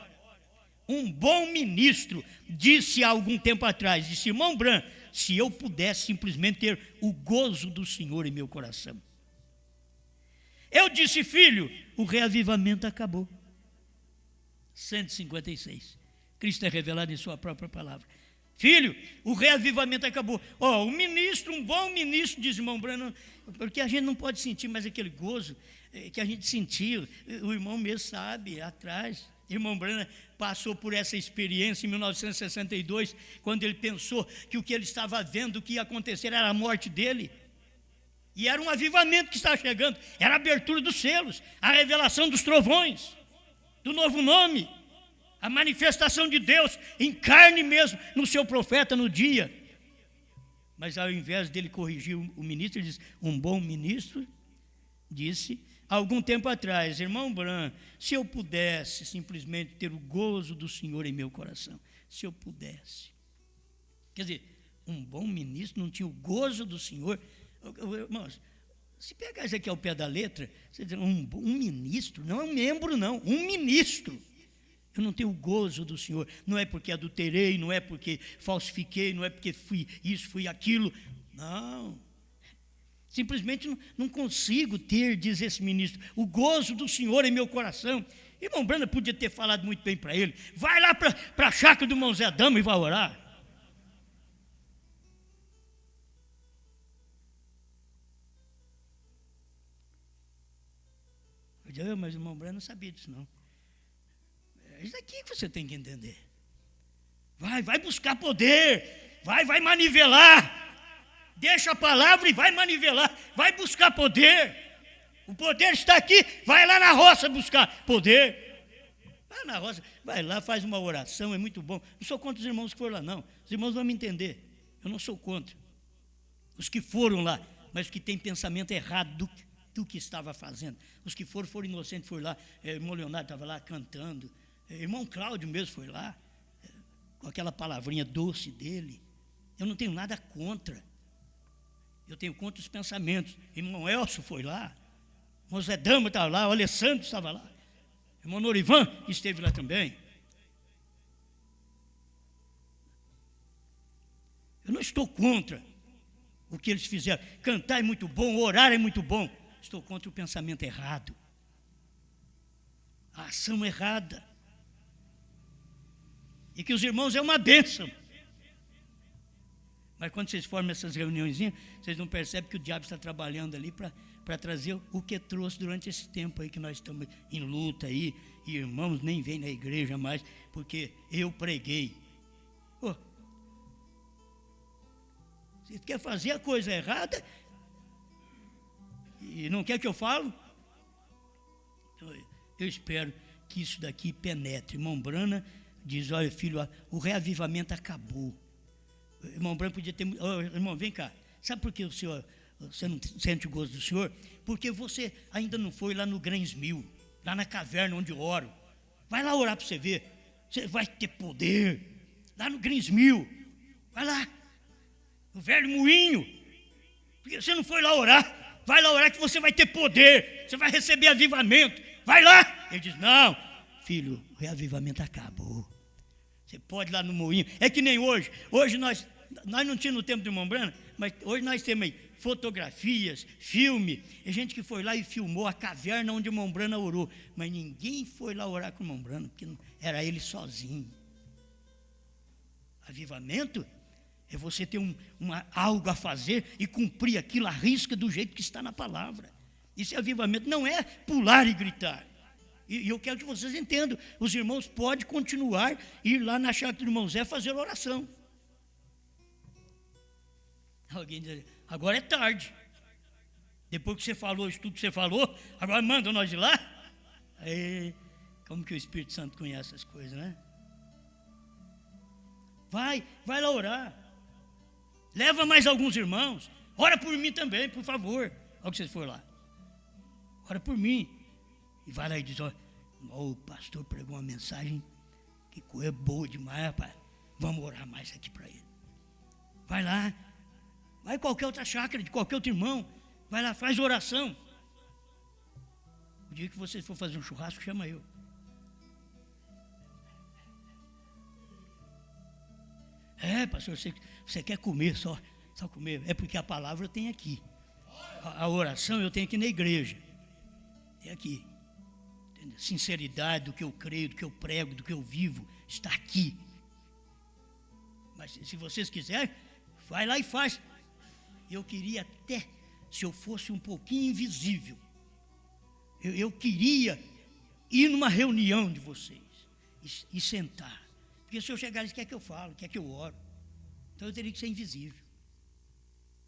Um bom ministro disse há algum tempo atrás, disse, irmão Branco, se eu pudesse simplesmente ter o gozo do Senhor em meu coração. Eu disse, filho, o reavivamento acabou. 156. Cristo é revelado em sua própria palavra. Filho, o reavivamento acabou. Um ministro, um bom ministro, diz o irmão Brano, porque a gente não pode sentir mais aquele gozo que a gente sentiu. O irmão mesmo sabe, atrás. Irmão Brana passou por essa experiência em 1962, quando ele pensou que o que ele estava vendo, o que ia acontecer era a morte dele. E era um avivamento que estava chegando, era a abertura dos selos, a revelação dos trovões, do novo nome, a manifestação de Deus em carne mesmo, no seu profeta no dia. Mas ao invés dele corrigir o ministro, ele disse, um bom ministro disse, há algum tempo atrás, irmão Bran, se eu pudesse simplesmente ter o gozo do Senhor em meu coração, se eu pudesse. Quer dizer, um bom ministro não tinha o gozo do Senhor. Irmãos, se pegar isso aqui ao pé da letra, você diz, um ministro, não é um membro não, um ministro. Eu não tenho o gozo do Senhor, não é porque adulterei, não é porque falsifiquei, não é porque fui isso, fui aquilo, não. Simplesmente não consigo ter, diz esse ministro, o gozo do Senhor em meu coração. Irmão Brana podia ter falado muito bem para ele. Vai lá para a chácara do irmão Zé Dama e vai orar. Eu disse, mas o irmão Brana não sabia disso não. É isso aqui que você tem que entender. Vai buscar poder. Vai manivelar. Deixa a palavra e vai manivelar. Vai buscar poder. O poder está aqui. Vai lá na roça buscar poder. Vai na roça. Vai lá, faz uma oração. É muito bom. Não sou contra os irmãos que foram lá, não. Os irmãos vão me entender. Eu não sou contra. Os que foram lá, mas que têm pensamento errado do que estava fazendo. Os que foram inocentes, foram lá. Irmão Leonardo estava lá cantando. Irmão Cláudio mesmo foi lá. Com aquela palavrinha doce dele. Eu não tenho nada contra. Eu tenho contra os pensamentos. Irmão Elcio foi lá. Irmão Zé Dama estava lá. O Alessandro estava lá. Irmão Norivan esteve lá também. Eu não estou contra o que eles fizeram. Cantar é muito bom, orar é muito bom. Estou contra o pensamento errado. A ação errada. E que os irmãos é uma bênção. Mas quando vocês formam essas reuniõezinhas, vocês não percebem que o diabo está trabalhando ali para trazer o que trouxe durante esse tempo aí que nós estamos em luta aí, e irmãos nem vêm na igreja mais, porque eu preguei. Você quer fazer a coisa errada e não quer que eu falo? Eu espero que isso daqui penetre. Irmão Brana diz, olha filho, o reavivamento acabou. O irmão Brana podia ter... irmão, vem cá. Sabe por que você não sente o gozo do Senhor? Porque você ainda não foi lá no Grãos Mil, lá na caverna onde eu oro. Vai lá orar para você ver. Você vai ter poder. Lá no Grãos Mil. Vai lá. No velho moinho. Porque você não foi lá orar. Vai lá orar que você vai ter poder. Você vai receber avivamento. Vai lá. Ele diz, não, filho, o reavivamento acabou. Você pode ir lá no moinho. É que nem hoje. Hoje nós não tínhamos no tempo do irmão Brana, mas hoje nós temos aí fotografias, filme. É gente que foi lá e filmou a caverna onde o irmão Brana orou. Mas ninguém foi lá orar com o irmão Brana, porque era ele sozinho. Avivamento é você ter algo a fazer e cumprir aquilo à risca do jeito que está na palavra. Esse avivamento não é pular e gritar. E eu quero que vocês entendam. Os irmãos podem continuar, ir lá na chácara do irmão Zé fazer oração. Alguém diz, agora é tarde. Depois que você falou isso tudo que você falou, agora manda nós ir lá? Aí, como que o Espírito Santo conhece essas coisas, né? Vai lá orar. Leva mais alguns irmãos. Ora por mim também, por favor. Olha que vocês foram lá. Ora por mim. E vai lá e diz, o pastor pregou uma mensagem, que coisa boa demais, rapaz. Vamos orar mais aqui para ele. Vai lá. Vai em qualquer outra chácara, de qualquer outro irmão. Vai lá, faz oração. O dia que vocês for fazer um churrasco, chama eu. Pastor, você quer comer, só comer. É porque a palavra tem aqui. A oração eu tenho aqui na igreja. Tem aqui. Entendeu? Sinceridade do que eu creio, do que eu prego, do que eu vivo, está aqui. Mas se vocês quiserem, vai lá e faz. Eu queria até, se eu fosse um pouquinho invisível, eu queria ir numa reunião de vocês e sentar. Porque se eu chegar, eles querem que eu falo, quer que eu oro. Então eu teria que ser invisível.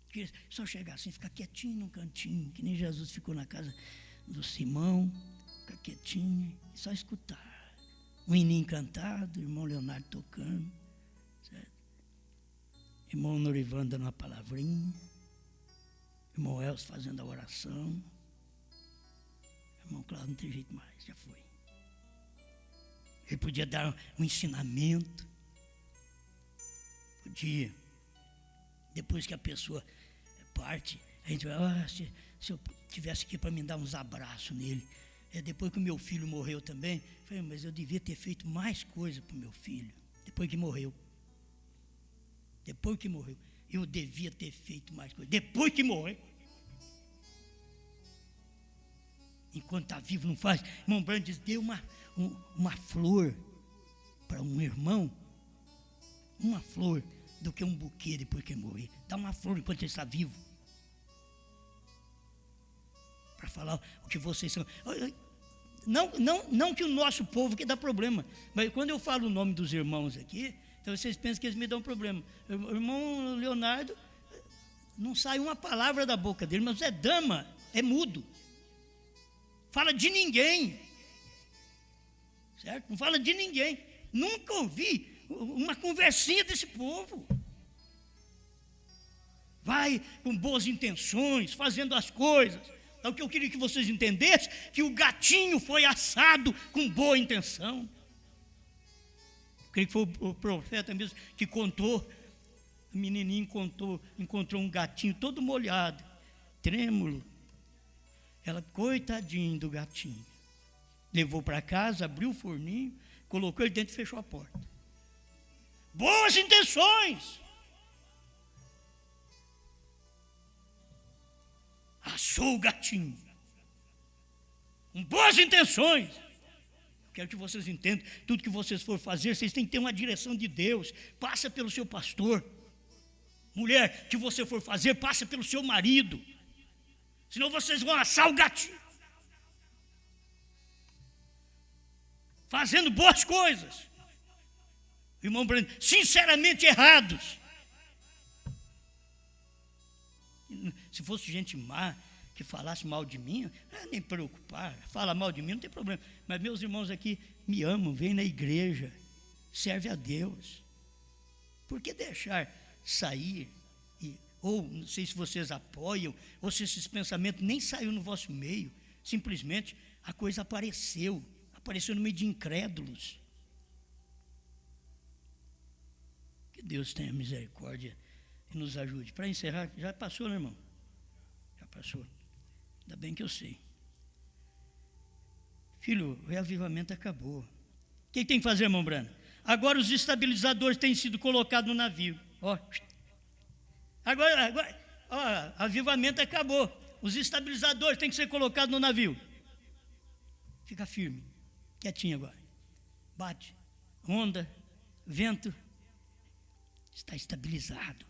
Porque se eu chegar assim, ficar quietinho num cantinho, que nem Jesus ficou na casa do Simão, ficar quietinho e só escutar. Um hininho cantado, o irmão Leonardo tocando, certo? Irmão Norivan dando uma palavrinha, irmão Elcio fazendo a oração, irmão Cláudio não tem jeito mais, já foi. Ele podia dar um ensinamento, podia, depois que a pessoa parte, a gente vai, se eu tivesse aqui para me dar uns abraços nele. Depois que o meu filho morreu também, eu falei, mas eu devia ter feito mais coisa para o meu filho, depois que morreu. Depois que morreu, eu devia ter feito mais coisa. Depois que morreu, enquanto está vivo, não faz. Irmão Branham diz, dê uma flor para um irmão, uma flor, do que um buquê depois que morrer. Dá uma flor enquanto ele está vivo. Para falar o que vocês são. Não que o nosso povo que dá problema, mas quando eu falo o nome dos irmãos aqui, então vocês pensam que eles me dão problema. O irmão Leonardo, não sai uma palavra da boca dele, mas é dama, é mudo. Fala de ninguém. Certo? Não fala de ninguém. Nunca ouvi uma conversinha desse povo. Vai com boas intenções, fazendo as coisas. Então, o que eu queria que vocês entendessem, que o gatinho foi assado com boa intenção. Eu creio que foi o profeta mesmo que contou, o menininho encontrou um gatinho todo molhado, trêmulo. Ela, coitadinho do gatinho, levou para casa, abriu o forninho, colocou ele dentro e fechou a porta. Boas intenções. Assou o gatinho. Com boas intenções. Quero que vocês entendam, tudo que vocês for fazer, vocês têm que ter uma direção de Deus. Passa pelo seu pastor. Mulher, que você for fazer, passa pelo seu marido. Senão vocês vão assar o gatinho. Fazendo boas coisas. Irmão Brando, sinceramente errados. Se fosse gente má, que falasse mal de mim, nem preocupar, fala mal de mim, não tem problema. Mas meus irmãos aqui me amam, vêm na igreja, serve a Deus. Por que deixar sair, ou não sei se vocês apoiam, ou se esses pensamentos nem saiu no vosso meio, simplesmente a coisa apareceu no meio de incrédulos. Que Deus tenha misericórdia e nos ajude. Para encerrar, já passou, né, irmão? Já passou. Ainda bem que eu sei. Filho, o reavivamento acabou. O que tem que fazer, irmão Brano? Agora os estabilizadores têm sido colocados no navio. Agora, avivamento acabou. Os estabilizadores têm que ser colocados no navio. Fica firme, quietinho agora. Bate, onda, vento. Está estabilizado.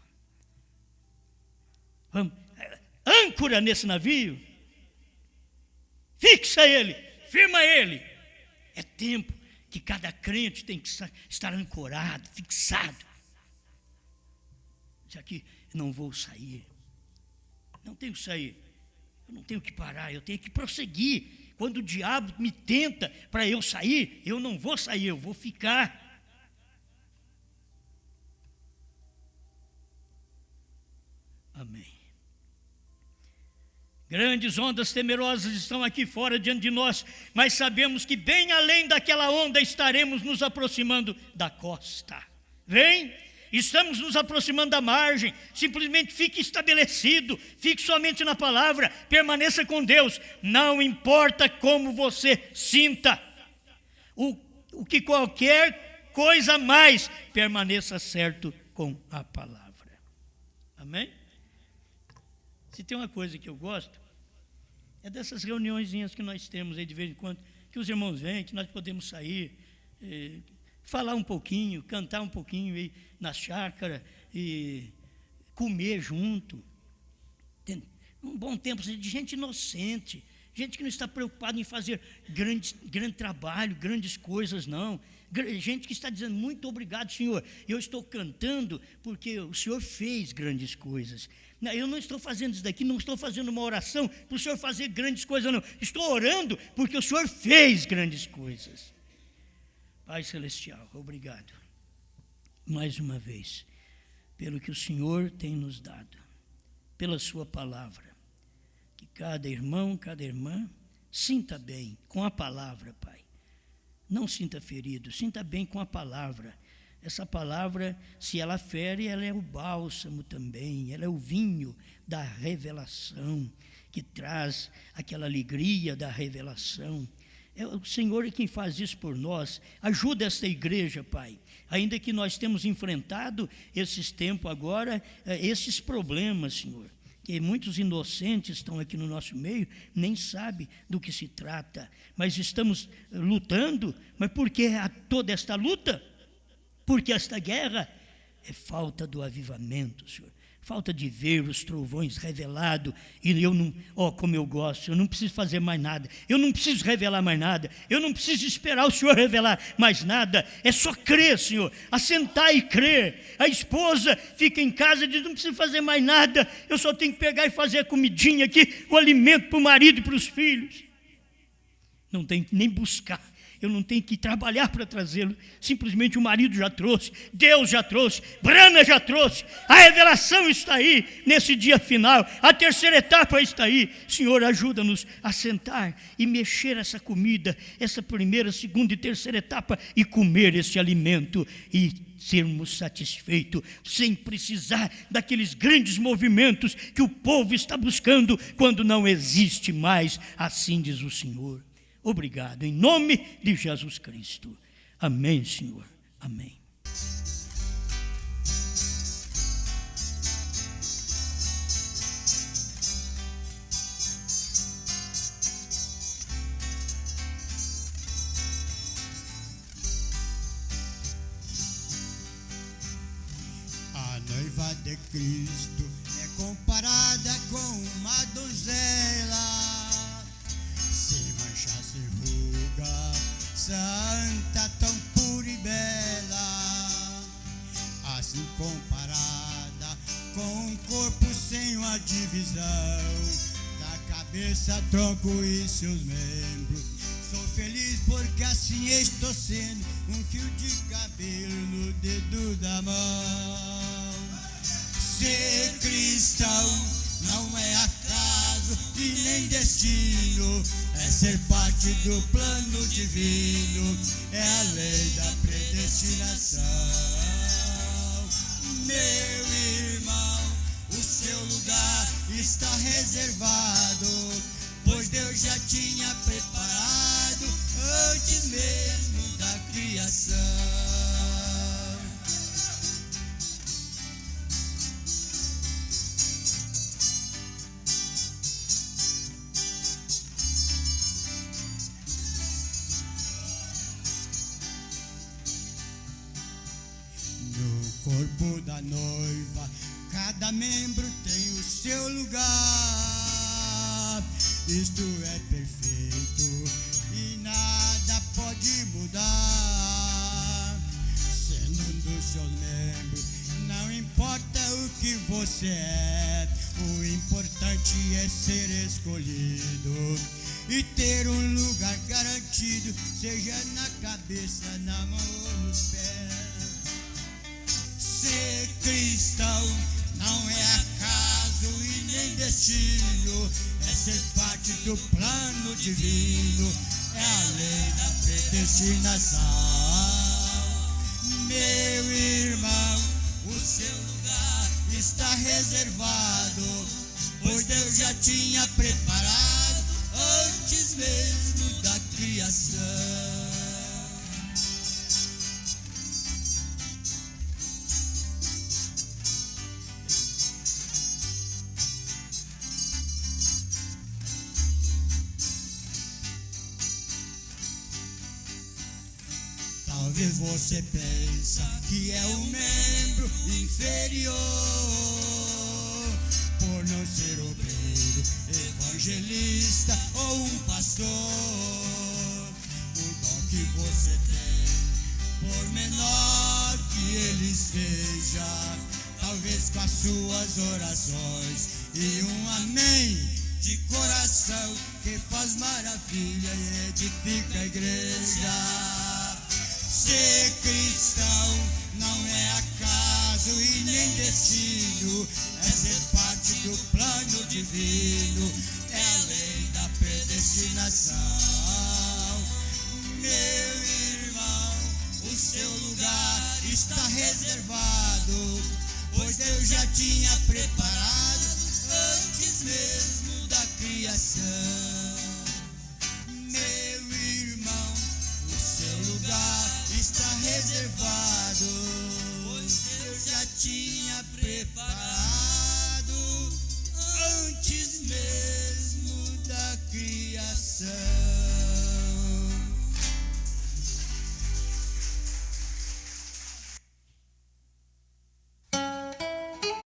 Vamos, âncora nesse navio. Fixa ele, firma ele. É tempo que cada crente tem que estar ancorado, fixado. Diz aqui, não vou sair. Não tenho que sair. Eu não tenho que parar, eu tenho que prosseguir. Quando o diabo me tenta para eu sair, eu não vou sair, eu vou ficar. Amém. Grandes ondas temerosas estão aqui fora diante de nós, mas sabemos que bem além daquela onda estaremos nos aproximando da costa. Vem, estamos nos aproximando da margem. Simplesmente fique estabelecido, fique somente na palavra, permaneça com Deus. Não importa como você sinta, o que qualquer coisa mais, permaneça certo com a palavra. Amém? Se tem uma coisa que eu gosto, é dessas reuniõezinhas que nós temos aí de vez em quando, que os irmãos vêm, que nós podemos sair, falar um pouquinho, cantar um pouquinho aí na chácara, e comer junto. Um bom tempo de gente inocente, gente que não está preocupada em fazer grande trabalho, grandes coisas, não. Gente que está dizendo, muito obrigado, Senhor, eu estou cantando porque o Senhor fez grandes coisas. Eu não estou fazendo isso daqui, não estou fazendo uma oração para o Senhor fazer grandes coisas, não. Estou orando porque o Senhor fez grandes coisas. Pai Celestial, obrigado, mais uma vez, pelo que o Senhor tem nos dado, pela sua palavra. Que cada irmão, cada irmã, sinta bem com a palavra, Pai. Não sinta ferido, sinta bem com a palavra. Essa palavra, se ela fere, ela é o bálsamo também, ela é o vinho da revelação, que traz aquela alegria da revelação. É o Senhor quem faz isso por nós. Ajuda esta igreja, Pai. Ainda que nós temos enfrentado esses tempos agora, esses problemas, Senhor, que muitos inocentes estão aqui no nosso meio, nem sabem do que se trata, mas estamos lutando. Mas por que toda esta luta? Porque esta guerra é falta do avivamento, Senhor. Falta de ver os trovões revelados. E eu não, como eu gosto, eu não preciso fazer mais nada. Eu não preciso revelar mais nada. Eu não preciso esperar o Senhor revelar mais nada. É só crer, Senhor. Assentar e crer. A esposa fica em casa e diz, não preciso fazer mais nada. Eu só tenho que pegar e fazer a comidinha aqui, o alimento para o marido e para os filhos. Não tenho que nem buscar. Eu não tenho que trabalhar para trazê-lo. Simplesmente o marido já trouxe, Deus já trouxe, Brana já trouxe. A revelação está aí nesse dia final. A terceira etapa está aí. Senhor, ajuda-nos a sentar e mexer essa comida, essa primeira, segunda e terceira etapa, e comer esse alimento e sermos satisfeitos, sem precisar daqueles grandes movimentos que o povo está buscando quando não existe mais. Assim diz o Senhor. Obrigado, em nome de Jesus Cristo. Amém, Senhor. Amém. A noiva de Cristo é comparada com uma donzela. Sem mancha, sem ruga, santa, tão pura e bela. Assim comparada com um corpo sem uma divisão, da cabeça, tronco e seus membros. Sou feliz porque assim estou sendo um fio de cabelo no dedo da mão. Ser cristão não é acaso e nem destino, é ser parte do plano divino, é a lei da predestinação. Meu irmão, o seu lugar está reservado, pois Deus já tinha preparado antes mesmo da criação. Corpo da noiva, cada membro tem o seu lugar. Isto é perfeito e nada pode mudar. Sendo um dos seus membros, não importa o que você é, o importante é ser escolhido e ter um lugar garantido, seja na cabeça, na mão ou nos pés. Ser cristão não é acaso e nem destino, é ser parte do plano divino, é a lei da predestinação. Meu irmão, o seu lugar está reservado, pois Deus já tinha preparado antes mesmo da criação. Talvez você pensa que é um membro inferior por não ser obreiro, evangelista ou um pastor. O dom que você tem, por menor que ele seja, talvez com as suas orações e um amém de coração que faz maravilha e edifica a igreja. Ser cristão não é acaso e nem destino, é ser parte do plano divino, é a lei da predestinação. Meu irmão, o seu lugar está reservado,